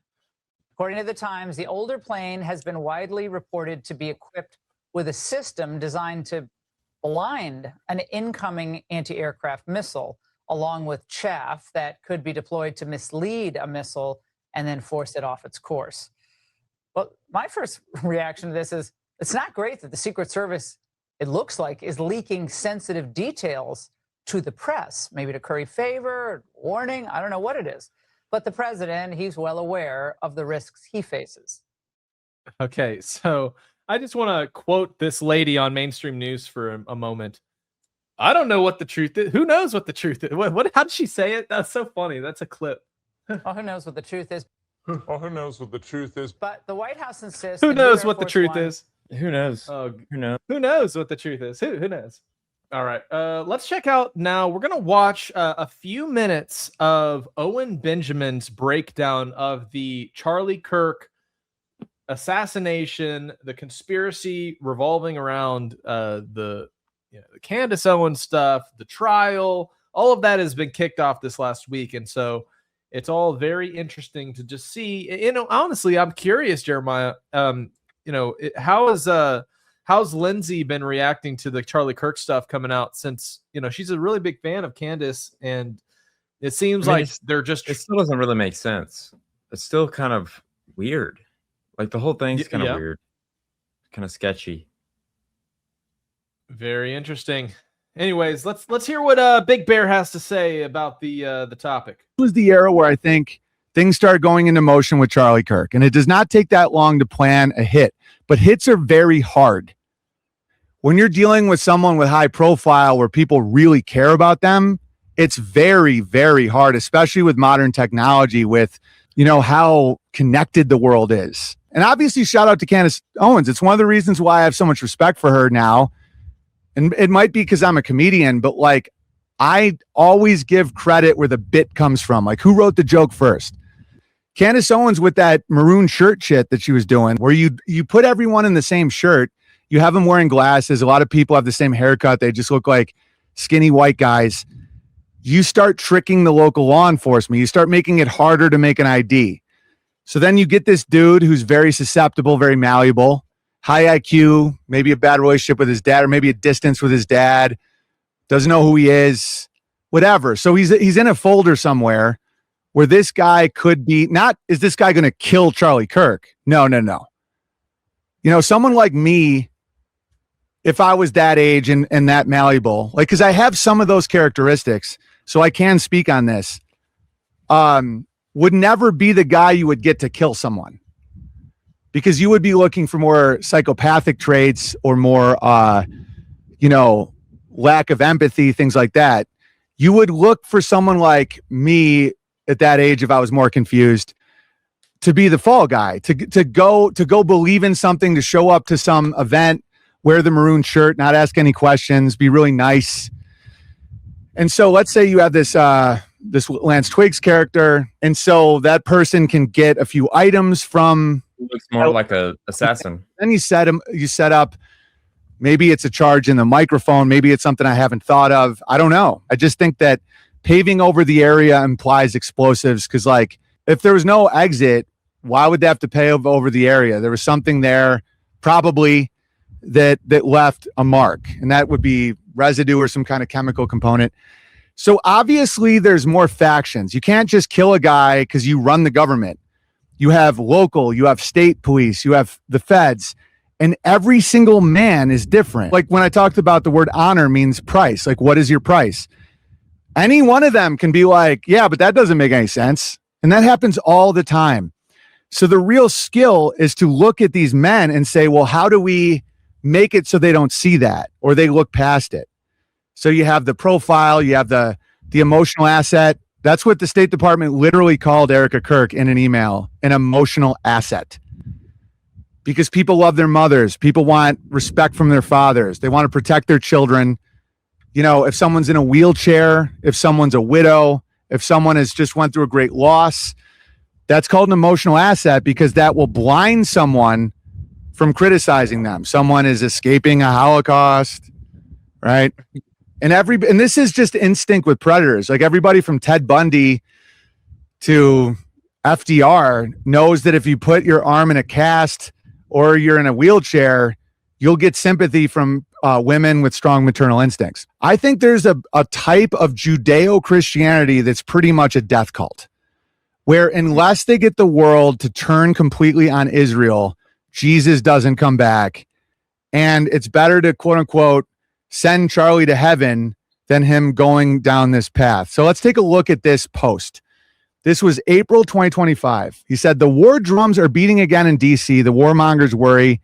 according to the Times, the older plane has been widely reported to be equipped with a system designed to blind an incoming anti-aircraft missile, along with chaff that could be deployed to mislead a missile and then force it off its course. Well, my first reaction to this is it's not great that the Secret Service, it looks like, is leaking sensitive details to the press, maybe to curry favor, warning, I don't know what it is. But the president, he's well aware of the risks he faces. Okay, so I just want to quote this lady on mainstream news for a moment. I don't know what the truth is. Who knows what the truth is? How did she say it? That's so funny. That's a clip. Well, who knows what the truth is? Oh, who knows what the truth is? But the White House insists. Who knows what the truth is? Who knows? Who knows? Who knows what the truth is? Who knows? All right, let's check out now. We're going to watch a few minutes of Owen Benjamin's breakdown of the Charlie Kirk assassination, the conspiracy revolving around the Candace Owens stuff, the trial. All of that has been kicked off this last week. And so it's all very interesting to just see. Honestly, I'm curious, Jeremiah, how's Lindsay been reacting to the Charlie Kirk stuff coming out, since she's a really big fan of Candace, and it seems like they're just, it still doesn't really make sense. It's still kind of weird. Like the whole thing's kind of weird, kind of sketchy. Very interesting. Anyways, let's hear what Big Bear has to say about the topic. This was the era where I think things started going into motion with Charlie Kirk, and it does not take that long to plan a hit, but hits are very hard. When you're dealing with someone with high profile where people really care about them, it's very, very hard, especially with modern technology, with how connected the world is. And obviously, shout out to Candace Owens. It's one of the reasons why I have so much respect for her now. And it might be because I'm a comedian, but like, I always give credit where the bit comes from. Like, who wrote the joke first? Candace Owens with that maroon shirt shit that she was doing, where you put everyone in the same shirt. You have them wearing glasses. A lot of people have the same haircut. They just look like skinny white guys. You start tricking the local law enforcement. You start making it harder to make an ID. So then you get this dude who's very susceptible, very malleable, high IQ, maybe a bad relationship with his dad, or maybe a distance with his dad, doesn't know who he is, whatever. So he's in a folder somewhere where this guy could be, not, is this guy going to kill Charlie Kirk? No. Someone like me, if I was that age and that malleable, like, because I have some of those characteristics, so I can speak on this, would never be the guy you would get to kill someone, because you would be looking for more psychopathic traits or more, lack of empathy, things like that. You would look for someone like me at that age, if I was more confused, to be the fall guy, to go believe in something, to show up to some event, wear the maroon shirt, not ask any questions, be really nice. And so let's say you have this Lance Twiggs character, and so that person can get a few items from. It looks more like an assassin. Then you set up. Maybe it's a charge in the microphone. Maybe it's something I haven't thought of. I don't know. I just think that paving over the area implies explosives, because, like, if there was no exit, why would they have to pave over the area? There was something there, probably, that left a mark, and that would be residue or some kind of chemical component. So obviously there's more factions. You can't just kill a guy because you run the government. You have local, you have state police, you have the feds, and every single man is different. Like when I talked about the word honor means price, like what is your price? Any one of them can be like, yeah, but that doesn't make any sense. And that happens all the time. So the real skill is to look at these men and say, well, how do we make it so they don't see that, or they look past it? So you have the profile, you have the emotional asset. That's what the State Department literally called Erica Kirk in an email, an emotional asset. Because people love their mothers. People want respect from their fathers. They want to protect their children. If someone's in a wheelchair, if someone's a widow, if someone has just went through a great loss, that's called an emotional asset, because that will blind someone from criticizing them. Someone is escaping a Holocaust, right? And this is just instinct with predators. Like everybody from Ted Bundy to FDR knows that if you put your arm in a cast or you're in a wheelchair, you'll get sympathy from women with strong maternal instincts. I think there's a type of Judeo-Christianity that's pretty much a death cult, where unless they get the world to turn completely on Israel, Jesus doesn't come back. And it's better to, quote unquote, send Charlie to heaven than him going down this path. So let's take a look at this post. This was April 2025. He said, the war drums are beating again in DC. The warmongers worry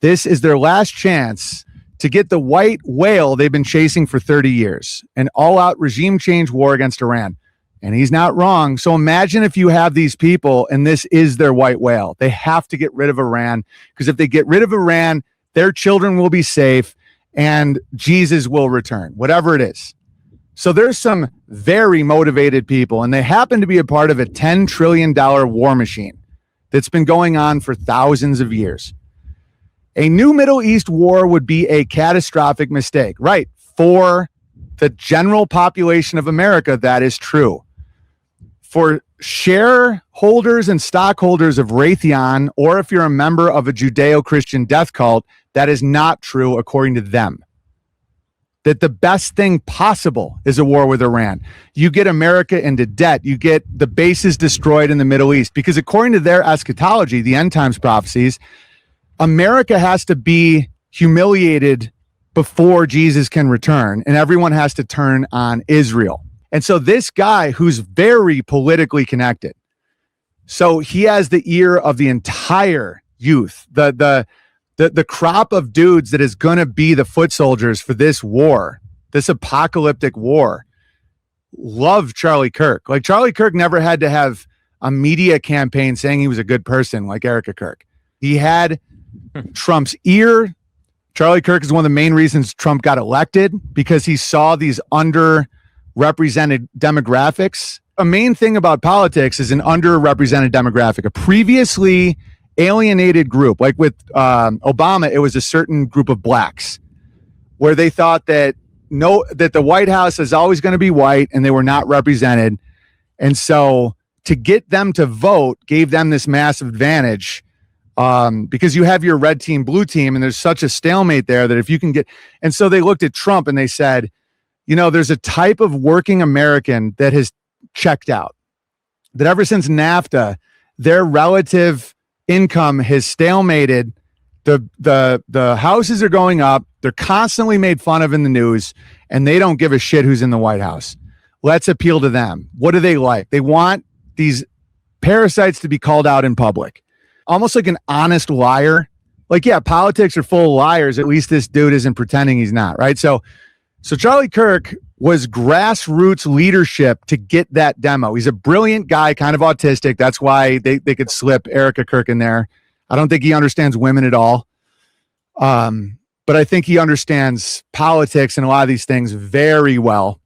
this is their last chance to get the white whale they've been chasing for 30 years, an all-out regime change war against Iran. And he's not wrong. So imagine if you have these people and this is their white whale. They have to get rid of Iran, because if they get rid of Iran, their children will be safe and Jesus will return, whatever it is. So there's some very motivated people, and they happen to be a part of a $10 trillion war machine that's been going on for thousands of years. A new Middle East war would be a catastrophic mistake, right? For the general population of America, that is true. For shareholders and stockholders of Raytheon, or if you're a member of a Judeo-Christian death cult, that is not true according to them. That the best thing possible is a war with Iran. You get America into debt. You get the bases destroyed in the Middle East, because according to their eschatology, the end times prophecies, America has to be humiliated before Jesus can return, and everyone has to turn on Israel. And so this guy, who's very politically connected, so he has the ear of the entire youth, the crop of dudes that is going to be the foot soldiers for this war, this apocalyptic war, love Charlie Kirk. Like Charlie Kirk never had to have a media campaign saying he was a good person like Erica Kirk. He had Trump's ear. Charlie Kirk is one of the main reasons Trump got elected, because he saw these underrepresented demographics. A main thing about politics is an underrepresented demographic, a previously alienated group. Like with Obama, it was a certain group of blacks where they thought that the White House is always going to be white and they were not represented. And so to get them to vote gave them this massive advantage, because you have your red team, blue team, and there's such a stalemate there that if you can get, and so they looked at Trump and they said, there's a type of working American that has checked out, that ever since NAFTA, their relative income has stalemated. The houses are going up. They're constantly made fun of in the news, and they don't give a shit who's in the White House. Let's appeal to them. What do they like? They want these parasites to be called out in public, almost like an honest liar. Like, yeah, politics are full of liars. At least this dude isn't pretending he's not, right? So Charlie Kirk was grassroots leadership to get that demo. He's a brilliant guy, kind of autistic. That's why they could slip Erica Kirk in there. I don't think he understands women at all. But I think he understands politics and a lot of these things very well.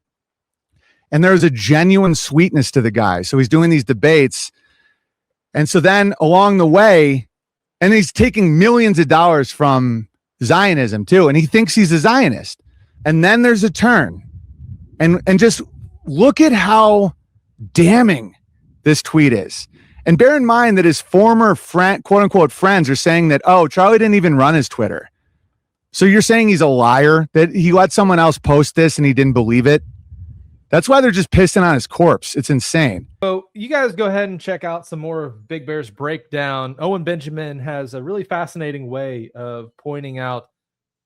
And there's a genuine sweetness to the guy. So he's doing these debates. And so then along the way, and he's taking millions of dollars from Zionism too. And he thinks he's a Zionist. And then there's a turn. And just look at how damning this tweet is. And bear in mind that his former friend, quote unquote friends, are saying that, oh, Charlie didn't even run his Twitter. So you're saying he's a liar, that he let someone else post this and he didn't believe it? That's why they're just pissing on his corpse. It's insane. So you guys go ahead and check out some more of Big Bear's breakdown. Owen Benjamin has a really fascinating way of pointing out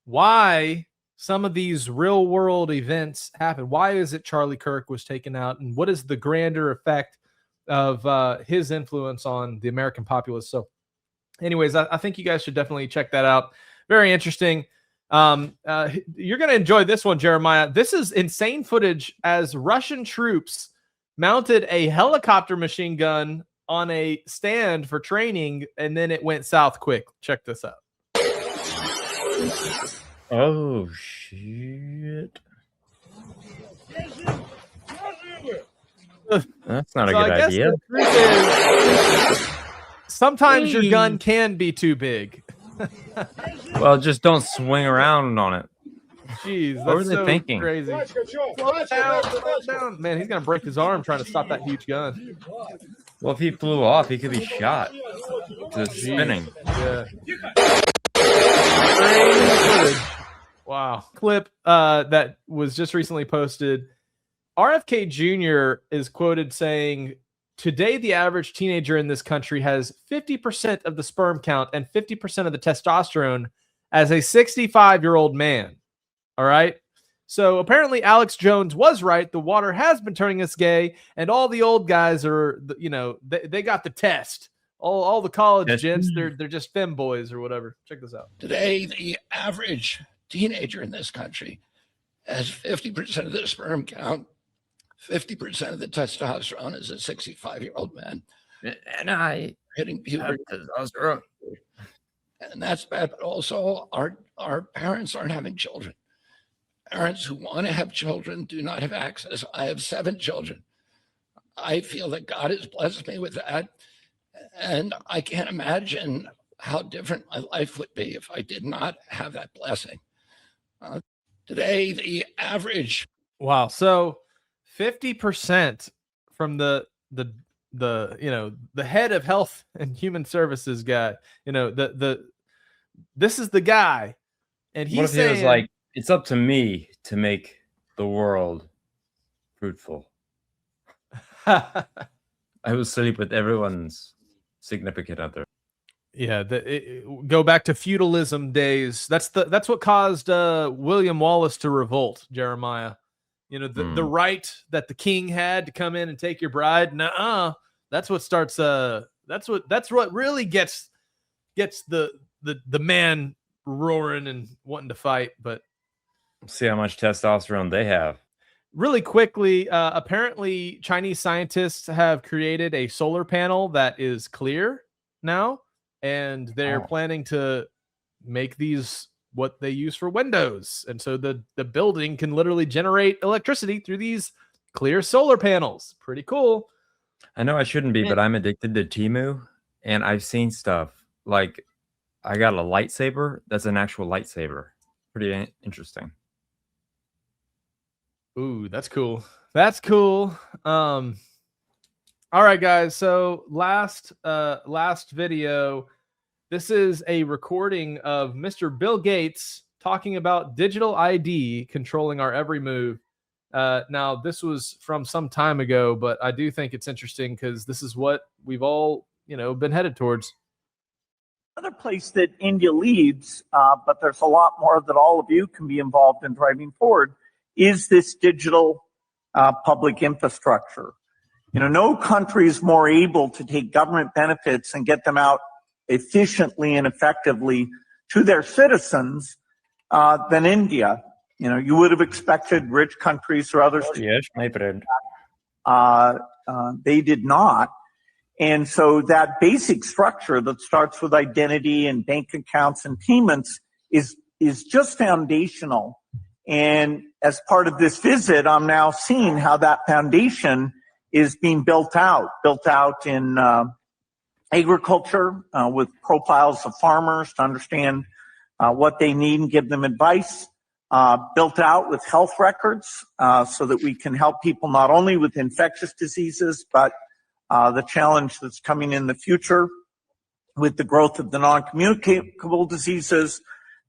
why some of these real world events happen. Why is it Charlie Kirk was taken out, and what is the grander effect of his influence on the American populace? So anyways, I think you guys should definitely check that out. Very interesting. You're going to enjoy this one, Jeremiah. This is insane footage as Russian troops mounted a helicopter machine gun on a stand for training, and then it went south quick. Check this out. Oh, shit. That's not a good idea. Sometimes your gun can be too big. Well, just don't swing around on it. Jeez, that's what were they so thinking? Crazy. Slow it down. Man, he's gonna break his arm trying to stop that huge gun. Well, if he flew off, he could be shot. It's spinning. Yeah. Wow. Clip that was just recently posted. RFK Jr. is quoted saying, "Today, the average teenager in this country has 50% of the sperm count and 50% of the testosterone as a 65-year-old man." All right. So apparently Alex Jones was right. The water has been turning us gay, and all the old guys are, they got the test. All the college gents, they're just femboys or whatever. Check this out. Today, the average teenager in this country has 50% of the sperm count, 50% of the testosterone as a 65-year-old man. And I hitting puberty. And that's bad, but also our parents aren't having children. Parents who want to have children do not have access. I have 7 children. I feel that God has blessed me with that. And I can't imagine how different my life would be if I did not have that blessing. Today, the average. Wow. So 50% from the head of health and human services guy, this is the guy. And he's what if he was like, it's up to me to make the world fruitful. I will sleep with everyone's significant other. Yeah, go back to feudalism days. That's what caused William Wallace to revolt, Jeremiah. The right that the king had to come in and take your bride. Nuh-uh. That's what starts. That's what really gets the man roaring and wanting to fight. But see how much testosterone they have. really quickly, apparently Chinese scientists have created a solar panel that is clear now, and they're planning to make these what they use for windows. And so the building can literally generate electricity through these clear solar panels. Pretty cool. I know I shouldn't be, but I'm addicted to Temu, and I've seen stuff like I got a lightsaber that's an actual lightsaber. Pretty interesting. Ooh, that's cool. That's cool. All right, guys. So last video, this is a recording of Mr. Bill Gates talking about digital ID controlling our every move. Now, this was from some time ago, but I do think it's interesting because this is what we've all, been headed towards. Another place that India leads, but there's a lot more that all of you can be involved in driving forward, is this digital public infrastructure. No country is more able to take government benefits and get them out efficiently and effectively to their citizens than India. You would have expected rich countries or others to. Yes, my friend. They did not. And so that basic structure that starts with identity and bank accounts and payments is just foundational. And as part of this visit, I'm now seeing how that foundation is being built out in agriculture with profiles of farmers to understand what they need and give them advice. Built out with health records so that we can help people not only with infectious diseases, but the challenge that's coming in the future with the growth of the non-communicable diseases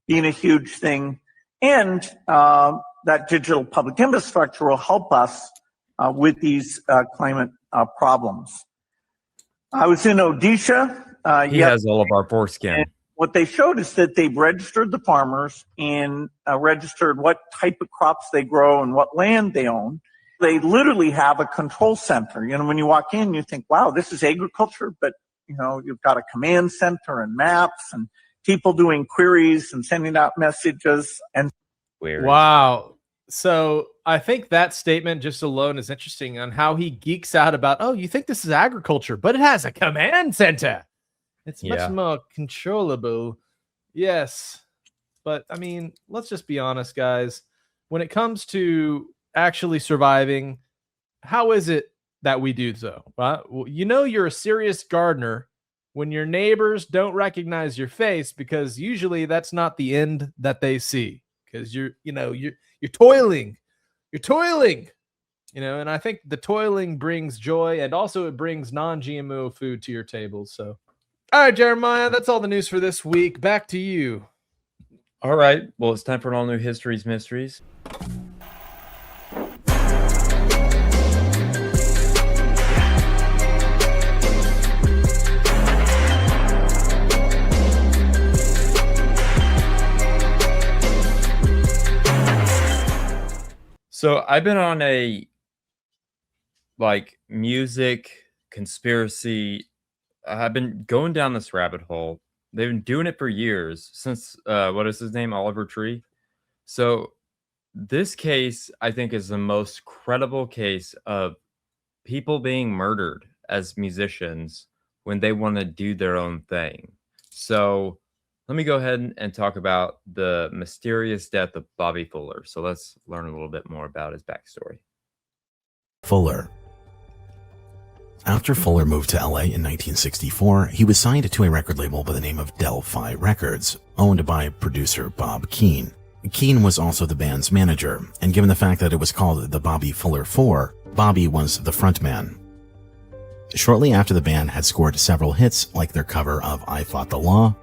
being a huge thing. And that digital public infrastructure will help us with these climate problems. I was in Odisha. He has all of our foreskin. What they showed is that they've registered the farmers and registered what type of crops they grow and what land they own. They literally have a control center. When you walk in, you think, wow, this is agriculture, but you've got a command center and maps and people doing queries and sending out messages. And wow. So I think that statement just alone is interesting on how he geeks out about, oh, you think this is agriculture, but it has a command center. It's much more controllable. Yes. But I mean, let's just be honest, guys. When it comes to actually surviving, how is it that we do so? Right? Well, you're a serious gardener when your neighbors don't recognize your face, because usually that's not the end that they see, because you're toiling. You're toiling. And I think the toiling brings joy, and also it brings non-GMO food to your table. So all right, Jeremiah, that's all the news for this week. Back to you. All right. Well, it's time for an all new History's Mysteries. So I've been on a music conspiracy. I've been going down this rabbit hole. They've been doing it for years, since what is his name, Oliver Tree. So this case, I think, is the most credible case of people being murdered as musicians when they want to do their own thing. So let me go ahead and talk about the mysterious death of Bobby Fuller. So let's learn a little bit more about his backstory. Fuller. After Fuller moved to LA in 1964, he was signed to a record label by the name of Delphi Records, owned by producer Bob Keane. Keane was also the band's manager, and given the fact that it was called the Bobby Fuller 4, Bobby was the frontman. Shortly after the band had scored several hits, like their cover of I Fought the Law,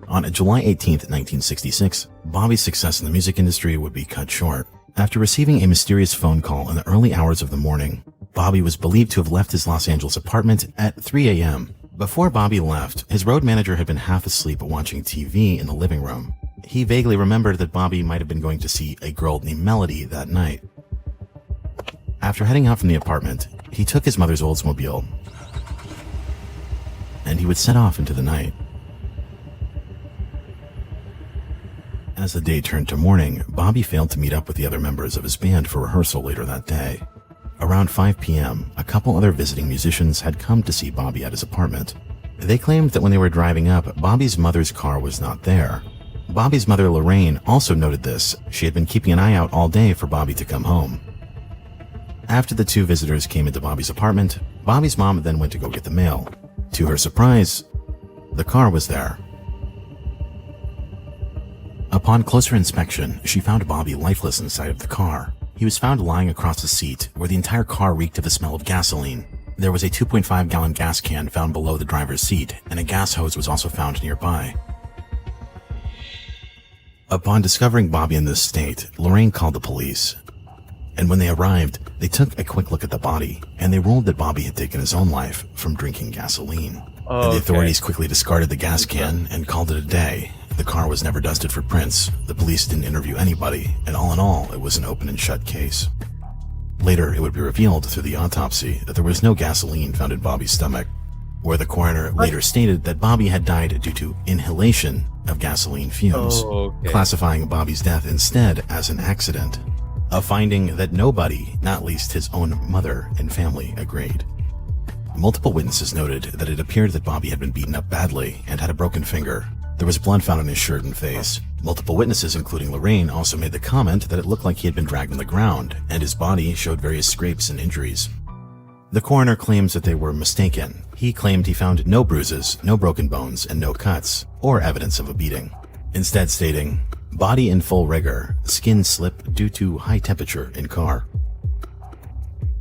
on July 18, 1966, Bobby's success in the music industry would be cut short. After receiving a mysterious phone call in the early hours of the morning, Bobby was believed to have left his Los Angeles apartment at 3 a.m. Before Bobby left, his road manager had been half asleep watching TV in the living room. He vaguely remembered that Bobby might have been going to see a girl named Melody that night. After heading out from the apartment, he took his mother's Oldsmobile, and he would set off into the night. As the day turned to morning, Bobby failed to meet up with the other members of his band for rehearsal later that day. Around 5 p.m., a couple other visiting musicians had come to see Bobby at his apartment. They claimed that when they were driving up, Bobby's mother's car was not there. Bobby's mother, Lorraine, also noted this. She had been keeping an eye out all day for Bobby to come home. After the two visitors came into Bobby's apartment, Bobby's mom then went to go get the mail. To her surprise, the car was there. Upon closer inspection, she found Bobby lifeless inside of the car. He was found lying across the seat, where the entire car reeked of the smell of gasoline. There was a 2.5-gallon gas can found below the driver's seat, and a gas hose was also found nearby. Upon discovering Bobby in this state, Lorraine called the police. And when they arrived, they took a quick look at the body, and they ruled that Bobby had taken his own life from drinking gasoline. And the authorities quickly discarded the gas can and called it a day. The car was never dusted for prints, the police didn't interview anybody, and all in all, it was an open and shut case. Later, it would be revealed through the autopsy that there was no gasoline found in Bobby's stomach, where the coroner later stated that Bobby had died due to inhalation of gasoline fumes, classifying Bobby's death instead as an accident, a finding that nobody, not least his own mother and family, agreed. Multiple witnesses noted that it appeared that Bobby had been beaten up badly and had a broken finger. There was blood found on his shirt and face. Multiple witnesses, including Lorraine, also made the comment that it looked like he had been dragged on the ground, and his body showed various scrapes and injuries. The coroner claims that they were mistaken. He claimed he found no bruises, no broken bones, and no cuts, or evidence of a beating. Instead stating, body in full rigor, skin slip due to high temperature in car.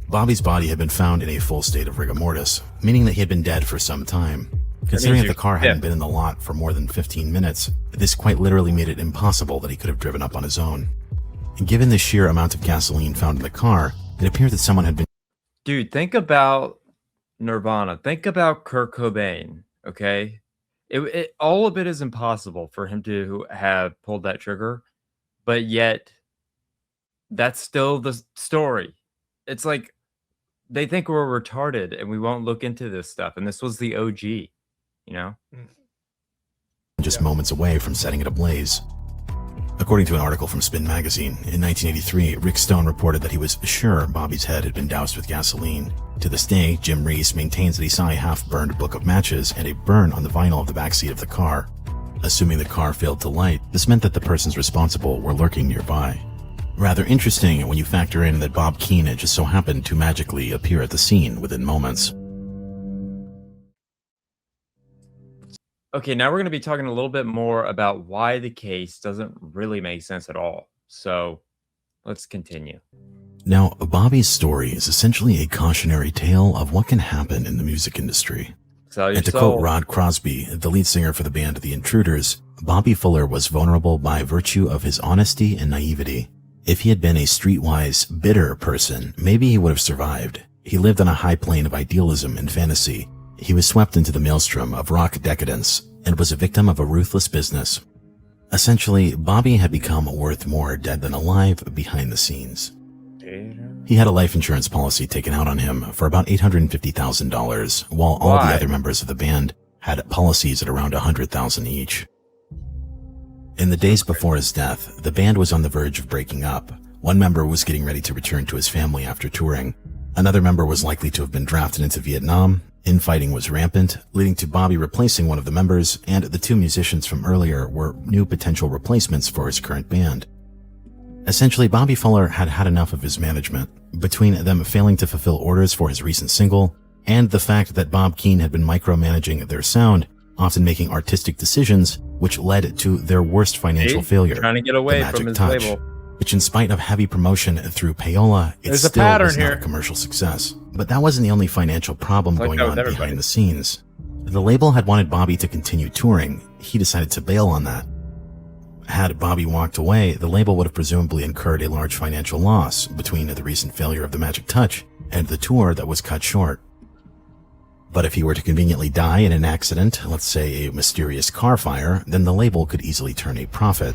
Bobby's body had been found in a full state of rigor mortis, meaning that he had been dead for some time. Considering that the car hadn't been in the lot for more than 15 minutes, this quite literally made it impossible that he could have driven up on his own. And given the sheer amount of gasoline found in the car, it appeared that someone had been... Dude, think about Nirvana. Think about Kirk Cobain, okay? All of it is impossible for him to have pulled that trigger, but yet that's still the story. It's like they think we're retarded and we won't look into this stuff, and this was the OG, you know? Just moments away from setting it ablaze. According to an article from Spin magazine, in 1983, Rick Stone reported that he was sure Bobby's head had been doused with gasoline. To this day, Jim Reese maintains that he saw a half-burned book of matches and a burn on the vinyl of the backseat of the car. Assuming the car failed to light, this meant that the persons responsible were lurking nearby. Rather interesting when you factor in that Bob Keane had just so happened to magically appear at the scene within moments. Okay, now we're going to be talking a little bit more about why the case doesn't really make sense at all. So let's continue. Now, Bobby's story is essentially a cautionary tale of what can happen in the music industry. And to quote Rod Crosby, the lead singer for the band The Intruders, Bobby Fuller was vulnerable by virtue of his honesty and naivety. If he had been a streetwise, bitter person, maybe he would have survived. He lived on a high plane of idealism and fantasy. He was swept into the maelstrom of rock decadence and was a victim of a ruthless business. Essentially, Bobby had become worth more dead than alive behind the scenes. He had a life insurance policy taken out on him for about $850,000, while all the other members of the band had policies at around $100,000 each. In the days before his death, the band was on the verge of breaking up. One member was getting ready to return to his family after touring. Another member was likely to have been drafted into Vietnam. Infighting was rampant, leading to Bobby replacing one of the members, and the two musicians from earlier were new potential replacements for his current band. Essentially, Bobby Fuller had had enough of his management, between them failing to fulfill orders for his recent single, and the fact that Bob Keane had been micromanaging their sound, often making artistic decisions, which led to their worst financial failure, trying to get away the Magic from his Touch, label. which in spite of heavy promotion through payola, it There's a still pattern was not here. a commercial success. But that wasn't the only financial problem going on behind the scenes. The label had wanted Bobby to continue touring. He decided to bail on that. Had Bobby walked away, the label would have presumably incurred a large financial loss between the recent failure of the Magic Touch and the tour that was cut short. But if he were to conveniently die in an accident, let's say a mysterious car fire, then the label could easily turn a profit.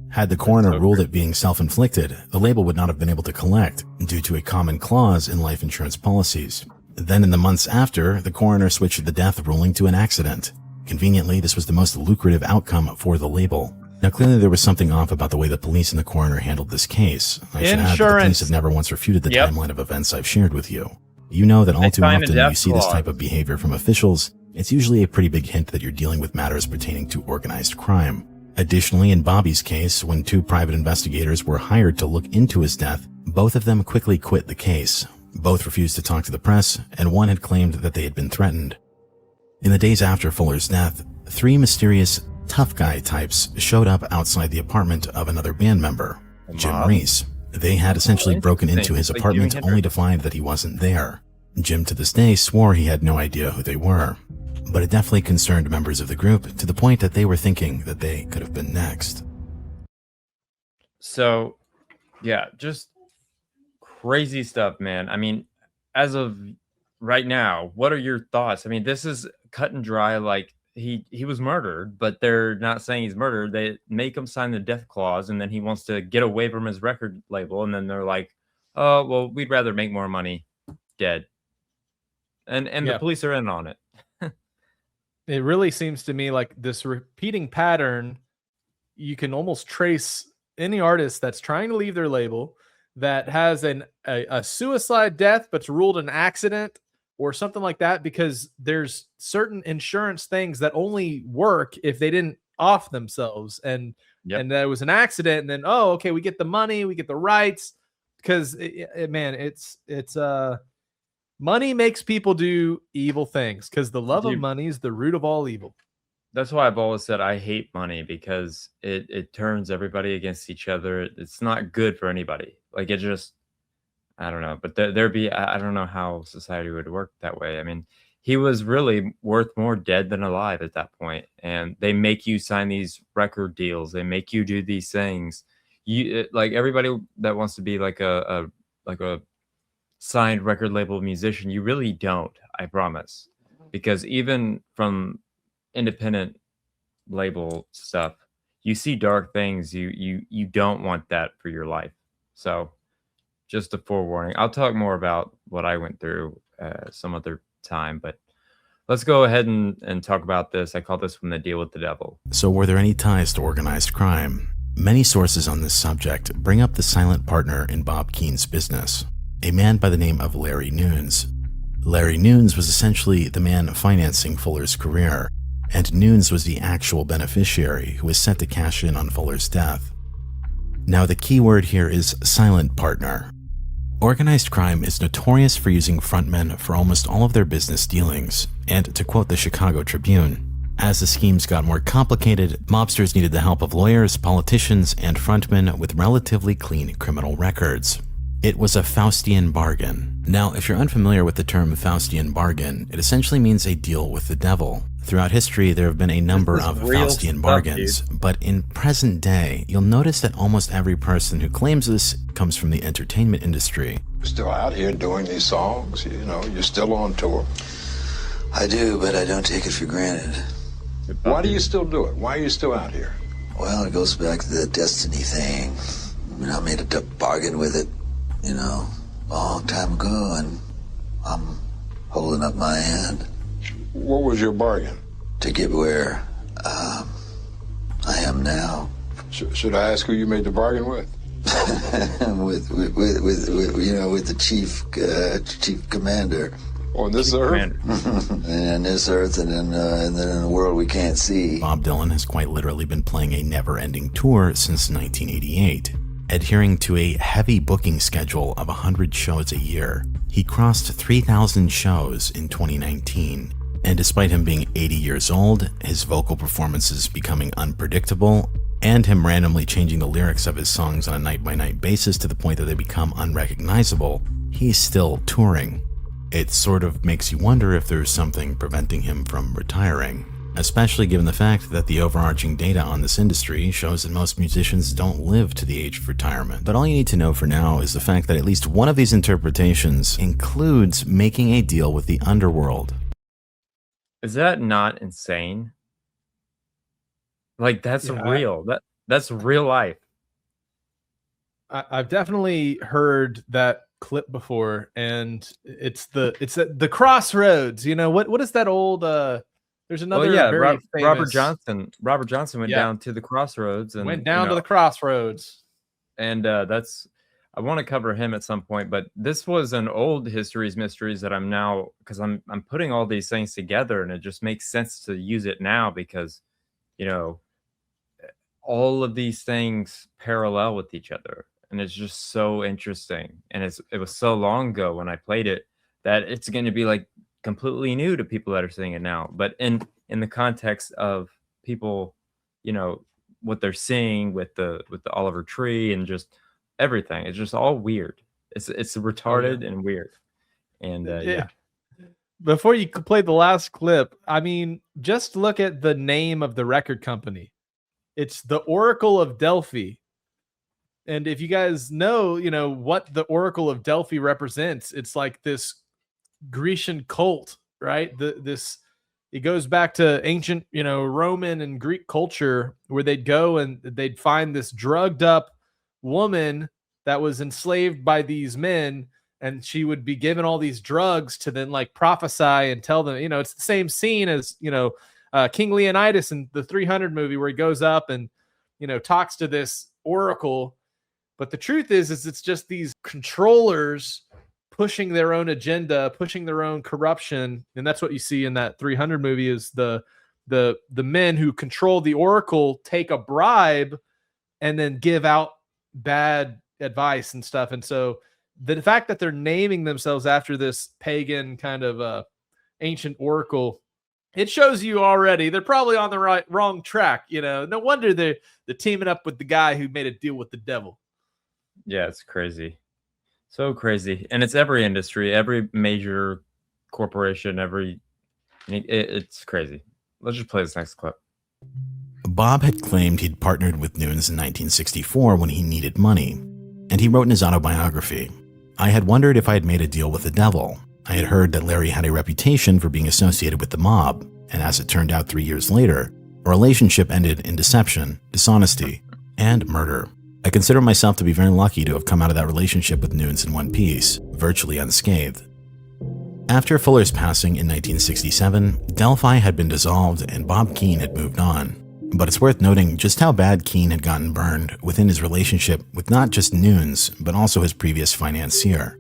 Had the coroner ruled it being self-inflicted, the label would not have been able to collect due to a common clause in life insurance policies. Then in the months after, the coroner switched the death ruling to an accident. Conveniently, this was the most lucrative outcome for the label. Now, clearly there was something off about the way the police and the coroner handled this case. I should add that the police have never once refuted the timeline of events I've shared with you. You know that all too often when you see this type of behavior from officials, it's usually a pretty big hint that you're dealing with matters pertaining to organized crime. Additionally, in Bobby's case, when 2 private investigators were hired to look into his death, both of them quickly quit the case. Both refused to talk to the press, and one had claimed that they had been threatened. In the days after Fuller's death, 3 mysterious tough guy types showed up outside the apartment of another band member, Jim Reese. They had essentially broken into his apartment only to find that he wasn't there. Jim to this day swore he had no idea who they were, but it definitely concerned members of the group to the point that they were thinking that they could have been next. So, yeah, just crazy stuff, man. I mean, as of right now, what are your thoughts? I mean, this is cut and dry. Like, he was murdered, but they're not saying he's murdered. They make him sign the death clause, and then he wants to get away from his record label, and then they're like, oh, well, we'd rather make more money dead. And the police are in on it. It really seems to me like this repeating pattern. You can almost trace any artist that's trying to leave their label that has a suicide death but's ruled an accident or something like that, because there's certain insurance things that only work if they didn't off themselves, and that was an accident, and then okay, we get the money, we get the rights, because money makes people do evil things, because the love of money is the root of all evil. That's why I've always said I hate money, because it turns everybody against each other. It's not good for anybody. Like, it just, I don't know, but I don't know how society would work that way. I mean, he was really worth more dead than alive at that point. And they make you sign these record deals. They make you do these things. Like everybody that wants to be like a signed record label musician, you really don't, I promise. Because even from independent label stuff, you see dark things. You don't want that for your life. So just a forewarning. I'll talk more about what I went through some other time, but let's go ahead and talk about this. I call this one the deal with the devil. So were there any ties to organized crime? Many sources on this subject bring up the silent partner in Bob Keane's business, a man by the name of Larry Nunes. Larry Nunes was essentially the man financing Fuller's career, and Nunes was the actual beneficiary who was set to cash in on Fuller's death. Now, the key word here is silent partner. Organized crime is notorious for using frontmen for almost all of their business dealings, and to quote the Chicago Tribune, as the schemes got more complicated, mobsters needed the help of lawyers, politicians, and frontmen with relatively clean criminal records. It was a Faustian bargain. Now, if you're unfamiliar with the term Faustian bargain, it essentially means a deal with the devil. Throughout history, there have been a number of Faustian bargains, but in present day, you'll notice that almost every person who claims this comes from the entertainment industry. You're still out here doing these songs, you're still on tour. I do, but I don't take it for granted. Why do you still do it? Why are you still out here? Well, it goes back to the destiny thing. I mean, I made a bargain with it, a long time ago, and I'm holding up my hand. What was your bargain? To get where I am now. Should I ask who you made the bargain with? with the chief commander. On this earth? And this earth, and then in the world we can't see. Bob Dylan has quite literally been playing a never-ending tour since 1988, adhering to a heavy booking schedule of 100 shows a year. He crossed 3,000 shows in 2019. And despite him being 80 years old, his vocal performances becoming unpredictable, and him randomly changing the lyrics of his songs on a night-by-night basis to the point that they become unrecognizable, he's still touring. It sort of makes you wonder if there's something preventing him from retiring, especially given the fact that the overarching data on this industry shows that most musicians don't live to the age of retirement. But all you need to know for now is the fact that at least one of these interpretations includes making a deal with the underworld. Is that not insane? Like, that's real. That's real life. I've definitely heard that clip before, and it's the crossroads. What is that old There's another Robert famous... Johnson. Robert Johnson went down to the crossroads and went down to the crossroads. And that's, I want to cover him at some point, but this was an old History's Mysteries that I'm now, because I'm putting all these things together, and it just makes sense to use it now because, you know, all of these things parallel with each other, and it's just so interesting. And it was so long ago when I played it that it's going to be like completely new to people that are seeing it now. But in the context of people, you know, what they're seeing with the Oliver Tree and just everything, it's just all weird. It's retarded and weird. And yeah. Before you play the last clip, I mean, just look at the name of the record company. It's the Oracle of Delphi. And if you guys know, you know, what the Oracle of Delphi represents, it's like this Grecian cult, right? It goes back to ancient, you know, Roman and Greek culture, where they'd go and they'd find this drugged up woman that was enslaved by these men, and she would be given all these drugs to then like prophesy and tell them, you know, it's the same scene as, you know, King Leonidas in the 300 movie, where he goes up and, you know, talks to this oracle. But the truth is it's just these controllers pushing their own agenda, pushing their own corruption. And that's what you see in that 300 movie is the men who control the oracle take a bribe and then give out bad advice and stuff. And so the fact that they're naming themselves after this pagan kind of ancient oracle, it shows you already they're probably on the wrong track. You know, no wonder they're teaming up with the guy who made a deal with the devil. Yeah, it's crazy. So crazy. And it's every industry, every major corporation, it's crazy. Let's just play this next clip. Bob had claimed he'd partnered with Nunes in 1964 when he needed money, and he wrote in his autobiography, "I had wondered if I had made a deal with the devil. I had heard that Larry had a reputation for being associated with the mob, and as it turned out 3 years later, a relationship ended in deception, dishonesty, and murder. I consider myself to be very lucky to have come out of that relationship with Nunes in one piece, virtually unscathed." After Fuller's passing in 1967, Delphi had been dissolved and Bob Keane had moved on. But it's worth noting just how bad Keane had gotten burned within his relationship with not just Nunes, but also his previous financier.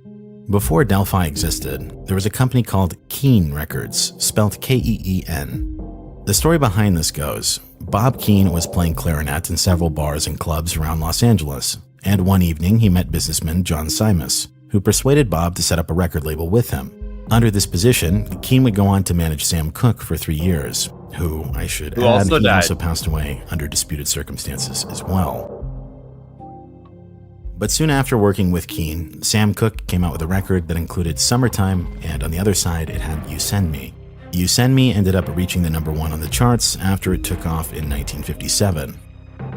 Before Delphi existed, there was a company called Keane Records, spelled K-E-E-N. The story behind this goes, Bob Keane was playing clarinet in several bars and clubs around Los Angeles, and one evening he met businessman John Simus, who persuaded Bob to set up a record label with him. Under this position, Keane would go on to manage Sam Cooke for 3 years, who, I should add, he also passed away under disputed circumstances as well. But soon after working with Keane, Sam Cooke came out with a record that included Summertime, and on the other side it had You Send Me. You Send Me ended up reaching the #1 on the charts after it took off in 1957.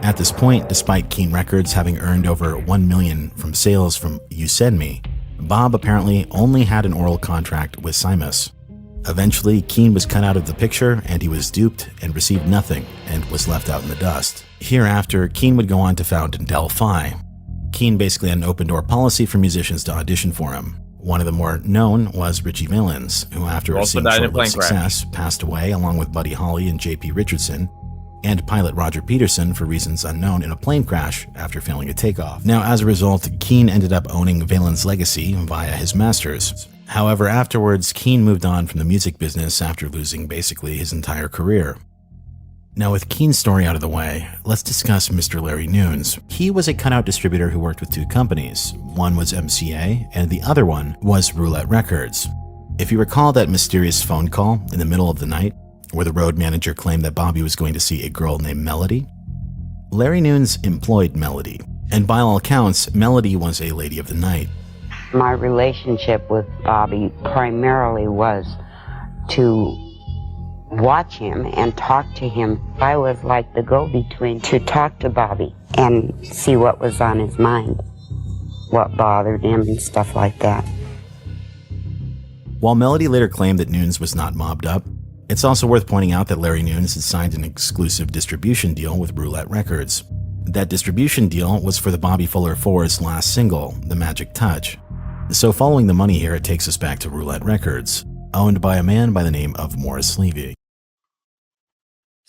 At this point, despite Keane Records having earned over $1 million from sales from You Send Me, Bob apparently only had an oral contract with Simus. Eventually, Keane was cut out of the picture and he was duped and received nothing and was left out in the dust. Hereafter, Keane would go on to found Delphi. Keane basically had an open-door policy for musicians to audition for him. One of the more known was Richie Valens, who after receiving short-lived success passed away along with Buddy Holly and J.P. Richardson, and pilot Roger Peterson for reasons unknown in a plane crash after failing a takeoff. Now, as a result, Keane ended up owning Valens' legacy via his masters. However, afterwards, Keane moved on from the music business after losing basically his entire career. Now, with Keane's story out of the way, let's discuss Mr. Larry Nunes. He was a cutout distributor who worked with two companies. One was MCA, and the other one was Roulette Records. If you recall that mysterious phone call in the middle of the night, where the road manager claimed that Bobby was going to see a girl named Melody, Larry Nunes employed Melody, and by all accounts, Melody was a lady of the night. My relationship with Bobby primarily was to watch him and talk to him. I was like the go-between to talk to Bobby and see what was on his mind, what bothered him and stuff like that. While Melody later claimed that Nunes was not mobbed up, it's also worth pointing out that Larry Nunes had signed an exclusive distribution deal with Roulette Records. That distribution deal was for the Bobby Fuller 4's last single, The Magic Touch. So following the money here, it takes us back to Roulette Records, owned by a man by the name of Morris Levy.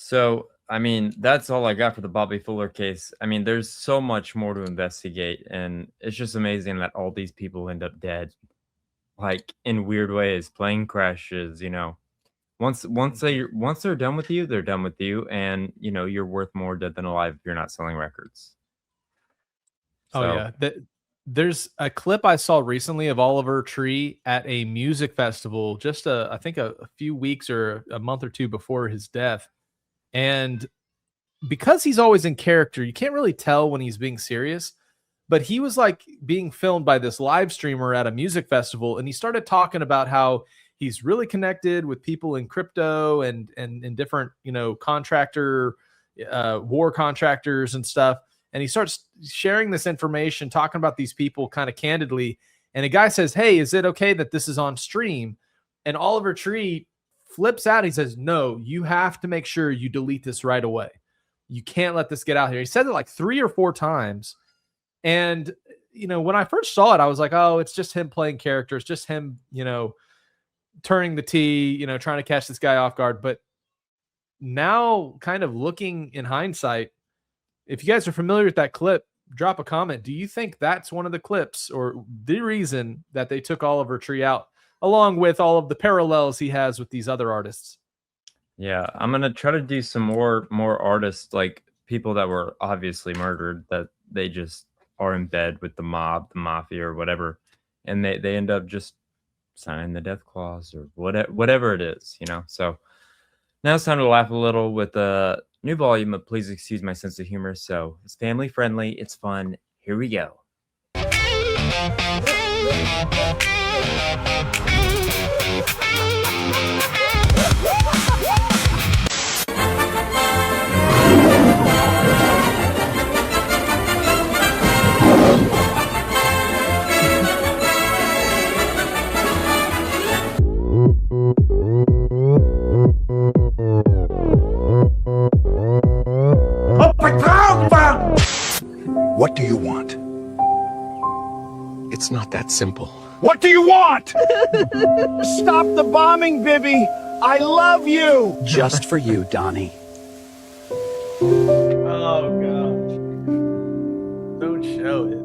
So, I mean, that's all I got for the Bobby Fuller case. I mean, there's so much more to investigate, and it's just amazing that all these people end up dead, like in weird ways, plane crashes. Once they're done with you, they're done with you, and you're worth more dead than alive if you're not selling records. Oh So, yeah, there's a clip I saw recently of Oliver Tree at a music festival, just I think a few weeks or a month or two before his death, and because he's always in character, you can't really tell when he's being serious. But he was like being filmed by this live streamer at a music festival, and he started talking about how he's really connected with people in crypto and in different contractor war contractors and stuff. And he starts sharing this information, talking about these people kind of candidly. And a guy says, "Hey, is it okay that this is on stream?" And Oliver Tree flips out. He says, "No, you have to make sure you delete this right away. You can't let this get out here." He said it like 3 or 4 times. And, when I first saw it, I was like, oh, it's just him playing characters, just him, turning the T, trying to catch this guy off guard. But now kind of looking in hindsight, if you guys are familiar with that clip, drop a comment. Do you think that's one of the clips or the reason that they took Oliver Tree out, along with all of the parallels he has with these other artists? Yeah, I'm going to try to do some more artists, like people that were obviously murdered, that they just are in bed with the mob, the mafia, or whatever, and they end up just signing the death clause or whatever it is, So now it's time to laugh a little with a new volume of Please Excuse My Sense of Humor. So it's family friendly, it's fun. Here we go. What do you want? It's not that simple. What do you want? Stop the bombing, Bibby. I love you. Just for you, Donnie. Oh, gosh. Don't show it.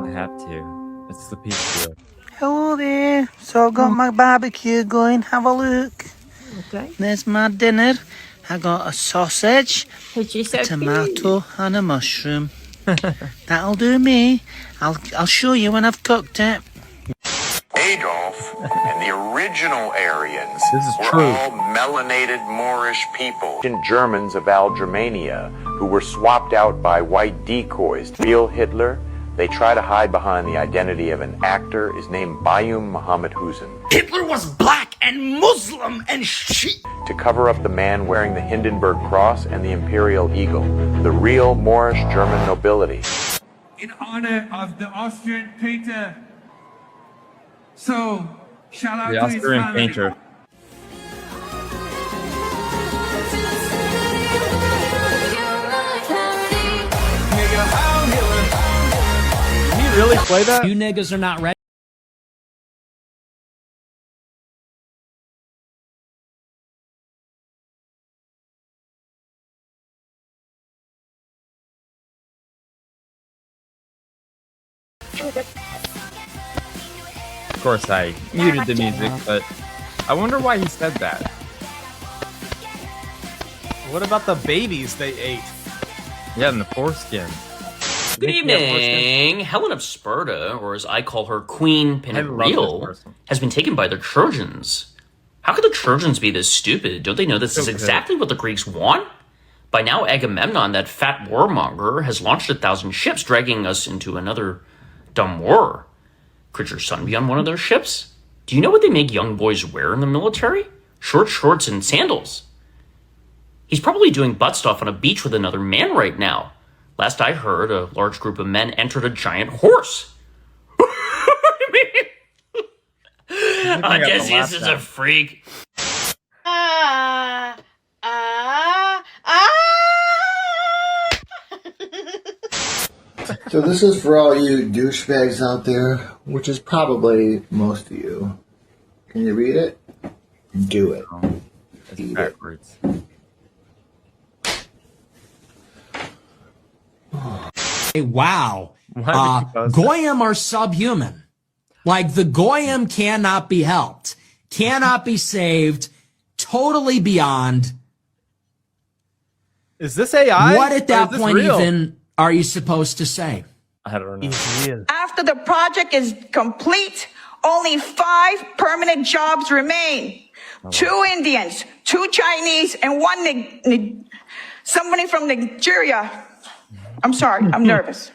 I have to. It's the peace deal. Hello there. So I've got my barbecue going. Have a look. Okay. There's my dinner. I got a sausage, a so tomato, and a mushroom. That'll do me. I'll show you when I've cooked it. Adolf and the original Aryans were true. all melanated Moorish people. Germans of Algermania who were swapped out by white decoys. Real Hitler, they try to hide behind the identity of an actor, is named Bayoum Mohammed Hussein. Hitler was black and Muslim and Shiite. To cover up the man wearing the Hindenburg Cross and the Imperial Eagle, the real Moorish German nobility. In honor of the Austrian painter. So, shout out The to his Austrian family. painter. Can you really play that? You niggas are not ready. Of course, I muted the music, but I wonder why he said that. What about the babies they ate? Yeah, and the foreskin. Good evening. Helen of Sparta, or as I call her, Queen Penreal, has been taken by the Trojans. How could the Trojans be this stupid? Don't they know this is exactly what the Greeks want? By now, Agamemnon, that fat warmonger, has launched 1,000 ships, dragging us into another dumb war. Could your son be on one of those ships? Do you know what they make young boys wear in the military? Short shorts and sandals. He's probably doing butt stuff on a beach with another man right now. Last I heard, a large group of men entered a giant horse. Odysseus is a freak. So this is for all you douchebags out there, which is probably most of you. Can you read it? Do it. It's backwards. Hey, wow. Goyim are subhuman. Like the Goyim cannot be helped, cannot be saved, totally beyond. Is this AI? What at that point real? even are you supposed to say? I don't know. After the project is complete, only 5 permanent jobs remain. 2 Indians, 2 Chinese, and 1 somebody from Nigeria. I'm sorry, I'm nervous.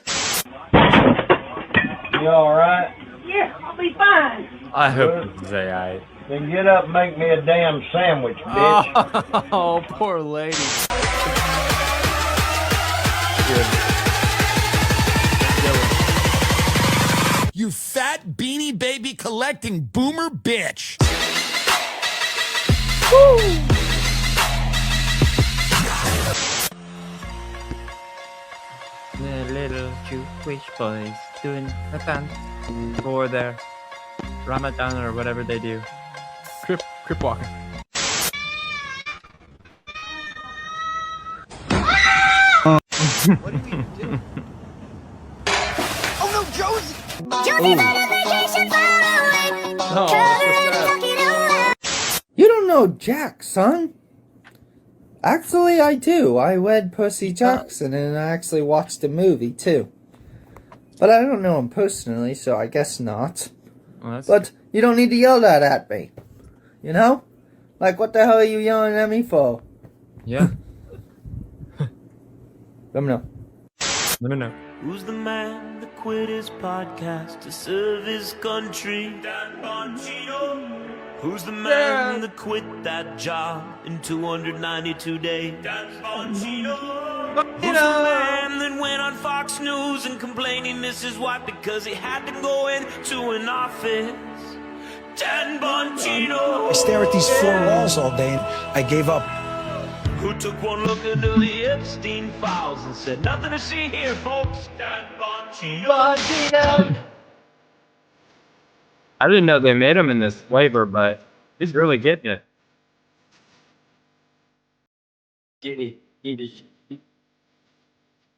You all right? Yeah, I'll be fine. I hope this is AI. Then get up and make me a damn sandwich, bitch. Oh, poor lady. You fat beanie baby collecting boomer bitch. The little Jewish boys doing a dance for their Ramadan or whatever they do. Crip walking. What did we do? Oh no, Josie! You don't know Jack, son. Actually, I do. I wed Pussy Jackson and I actually watched the movie, too. But I don't know him personally, so I guess not. Well, but you don't need to yell that at me. You know? Like, what the hell are you yelling at me for? Yeah. Let me know. Let me know. Who's the man that quit his podcast to serve his country? Dan Bongino. Who's the man that quit that job in 292 days? Dan Bongino. Who's the man that went on Fox News and complained he missed his wife because he had to go into an office? Dan Bongino. I stare at these 4 walls all day and I gave up. Who took one look into the Epstein files and said, nothing to see here, folks. Dan Bongino. I didn't know they made him in this flavor, but he's really getting it.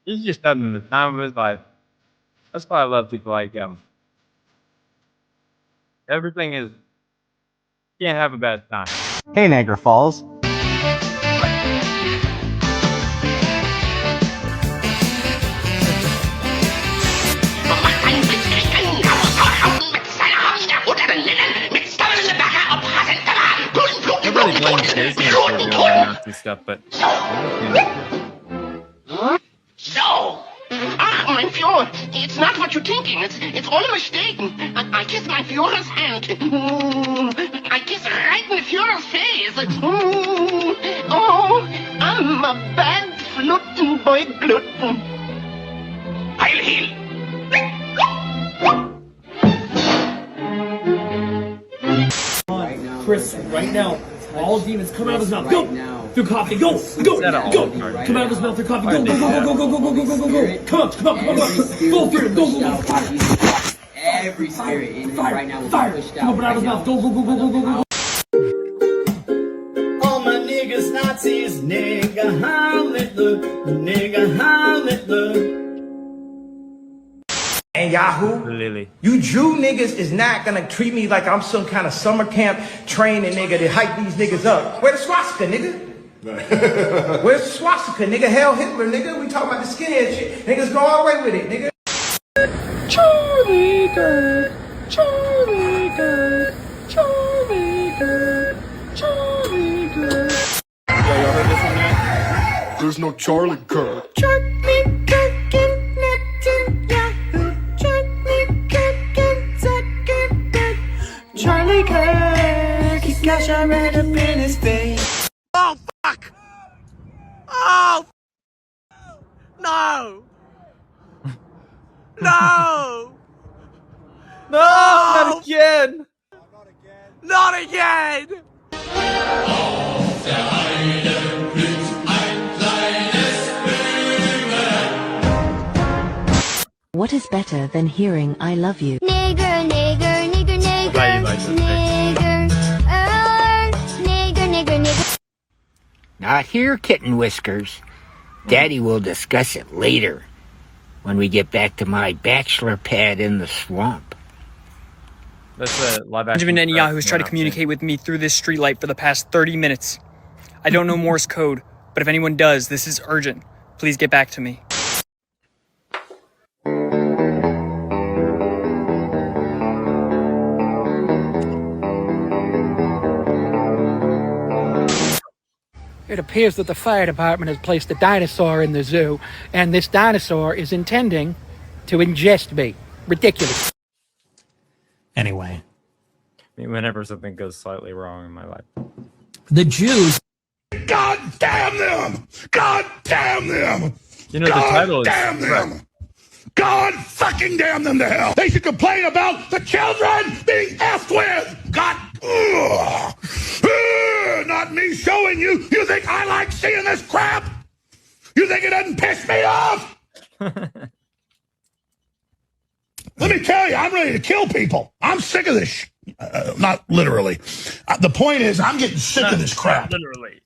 He's just having the time of his life. That's why I love people like him. Everything is, you can't have a bad time. Hey, Niagara Falls. Everybody blames Disney for doing Nazi stuff, but So, mein Führer, it's not what you're thinking. It's all a mistake. I kiss my Führer's hand. I kiss right in the Führer's face. Oh, I'm a bad fluten boy gluten. Heil, heal. Chris, right now, all demons come out of his mouth. Go! Through coffee. Go! Go! Go! Come out of his mouth through coffee. Go! Go! Go! Go! Go! Go! Go! Go! Go! Go! Come on! Come on! Come on! Full freedom. Go! Go! Go! Fire! Every spirit in him right now will Fire! be pushed Come out. on! Out of his mouth. Go! Go! Go! Go! Go! Go! Go! All my niggas Nazis, nigga Heil Hitler, nigga Heil Hitler. And Yahoo, you Jew niggas is not gonna treat me like I'm some kind of summer camp training nigga to hype these niggas up. Where the swastika, nigga? Where's the swastika, nigga? Hell Hitler, nigga. We talking about the skinhead shit. Niggas go all the way with it, nigga. Charlie Kirk, Charlie Kirk, Charlie Kirk, Charlie Kirk. Y'all heard this one yet? There's no Charlie Kirk. Charlie Kirk and Netanyahu, Charlie Kirk and Zuckerberg, Charlie Kirk, he got shot right up in his face. Oh, fuck! Oh! No! No! No! Not again! Not again! What is better than hearing I love you? Nigger, nigger, nigger, nigger, nigger, nigger, nigger, nigger. Not here, Kitten Whiskers. Daddy will discuss it later, when we get back to my bachelor pad in the swamp. That's a live action. Benjamin Netanyahu has tried to communicate with me through this streetlight for the past 30 minutes. I don't know Morse code, but if anyone does, this is urgent. Please get back to me. It appears that the fire department has placed a dinosaur in the zoo, and this dinosaur is intending to ingest me. Ridiculous. Anyway. I mean, whenever something goes slightly wrong in my life. The Jews. God damn them! God damn them! You know, the title is damn them! God fucking damn them to hell! They should complain about the children being effed with! God, ugh. Ugh, not me showing you! You think I like seeing this crap? You think it doesn't piss me off? Let me tell you, I'm ready to kill people. I'm sick of this not literally. The point is, I'm getting sick of this crap. Literally.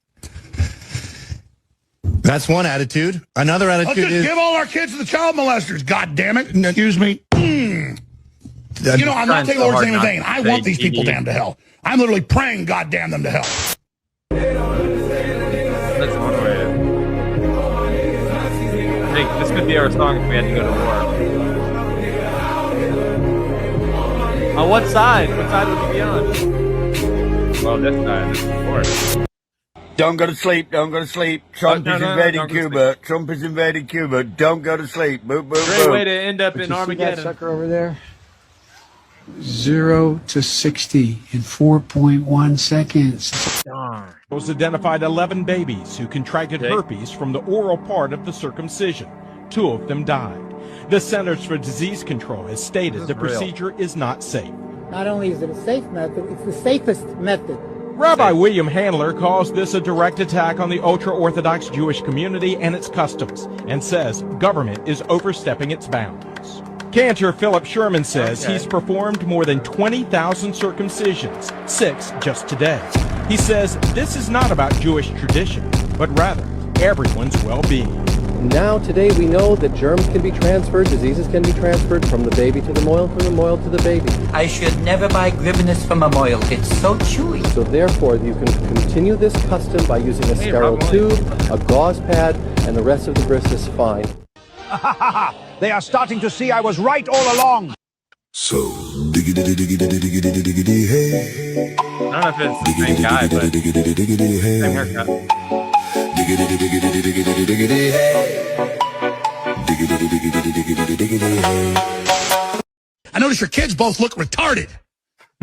That's one attitude. Another attitude is give all our kids to the child molesters. God damn it! Excuse me. You know, I'm not taking the Lord's name in vain. I want these people damned to hell. I'm literally praying, God damn them to hell. That's one way. I think this could be our song if we had to go to war. On what side? What side would you be on? Well, this side, of course. Don't go to sleep. Don't go to sleep. Trump is invading Cuba. Trump is invading Cuba. Don't go to sleep. Boop, boop, Great boop. way to end up in See that Armageddon. sucker over there? 0 to 60 in 4.1 seconds. Those identified 11 babies who contracted herpes from the oral part of the circumcision. 2 of them died. The Centers for Disease Control has stated the procedure is not safe. Not only is it a safe method, it's the safest method. Rabbi William Handler calls this a direct attack on the ultra-Orthodox Jewish community and its customs, and says government is overstepping its bounds. Cantor Philip Sherman says he's performed more than 20,000 circumcisions, 6 just today. He says this is not about Jewish tradition, but rather everyone's well-being. Now, today, we know that germs can be transferred, diseases can be transferred from the baby to the moil, from the moil to the baby. I should never buy griveness from a moil. It's so chewy. So therefore, you can continue this custom by using a sterile tube, a gauze pad, and the rest of the bris is fine. They are starting to see I was right all along. So, diggity hey. I don't know if it's the same guy, but same haircut. I notice your kids both look retarded.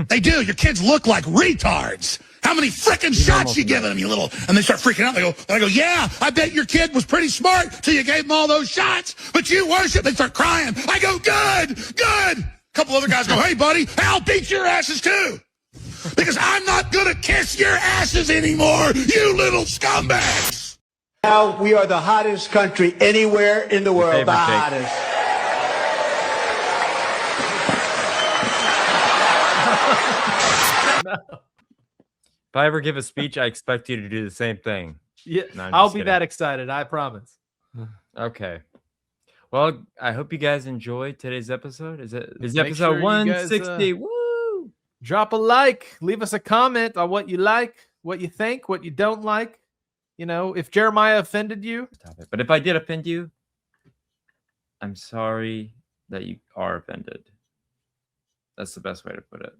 They do. Your kids look like retards. How many frickin' shots you giving them, you little... And they start freaking out. I go, yeah, I bet your kid was pretty smart till you gave him all those shots, but you worship. They start crying. I go, good, good. A couple other guys go, hey, buddy, I'll beat your asses too. Because I'm not gonna kiss your asses anymore, you little scumbags. Now we are the hottest country anywhere in the world. The hottest. If I ever give a speech, I expect you to do the same thing. Yeah, No, I'm I'll just be kidding. that excited. I promise. Okay. Well, I hope you guys enjoyed today's episode. Is Make episode sure you guys, 160? Woo! Drop a like. Leave us a comment on what you like, what you think, what you don't like. You know, if Jeremiah offended you. But if I did offend you, I'm sorry that you are offended. That's the best way to put it.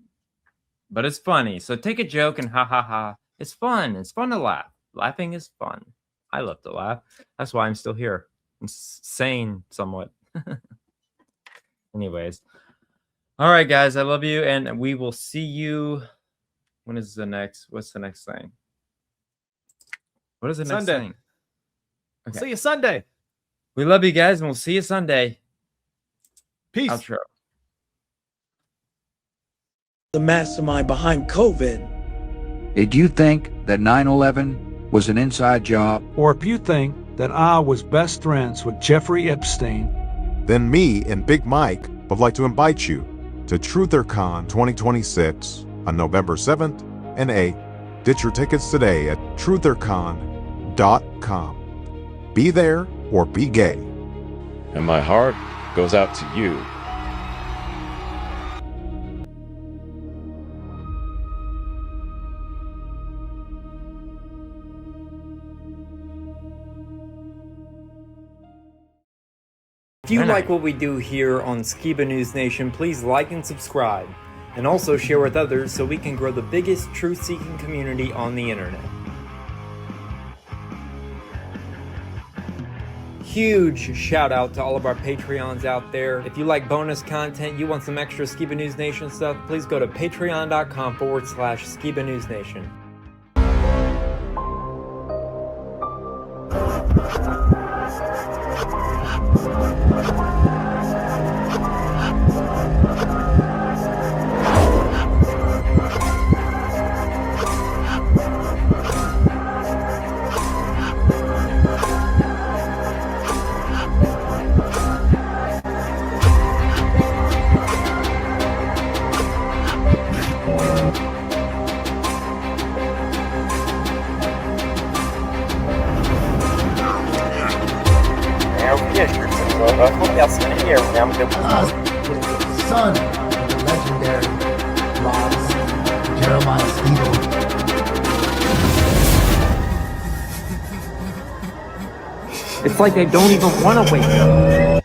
But it's funny. So take a joke and ha ha ha. It's fun. It's fun to laugh. Laughing is fun. I love to laugh. That's why I'm still here. I'm sane somewhat. Anyways. All right, guys. I love you. And we will see you. When is the next? What's the next thing? What is the next Sunday. thing? Okay. See you Sunday. We love you guys, and we'll see you Sunday. Peace. Outro. The mastermind behind COVID. Did you think that 9/11 was an inside job? Or if you think that I was best friends with Jeffrey Epstein, then me and Big Mike would like to invite you to TrutherCon 2026 on November 7th and 8th. Get your tickets today at truthercon.com. waterspout.com. Be there or be gay. And my heart goes out to you. If you like what we do here on Skiba News Nation, please like and subscribe. And also share with others so we can grow the biggest truth-seeking community on the internet. Huge shout out to all of our Patreons out there. If you like bonus content, you want some extra Skiba News Nation stuff, please go to patreon.com/Skiba News Nation. Son of the legendary Ross Jeremiah Skiba. It's like I don't even want to wake up.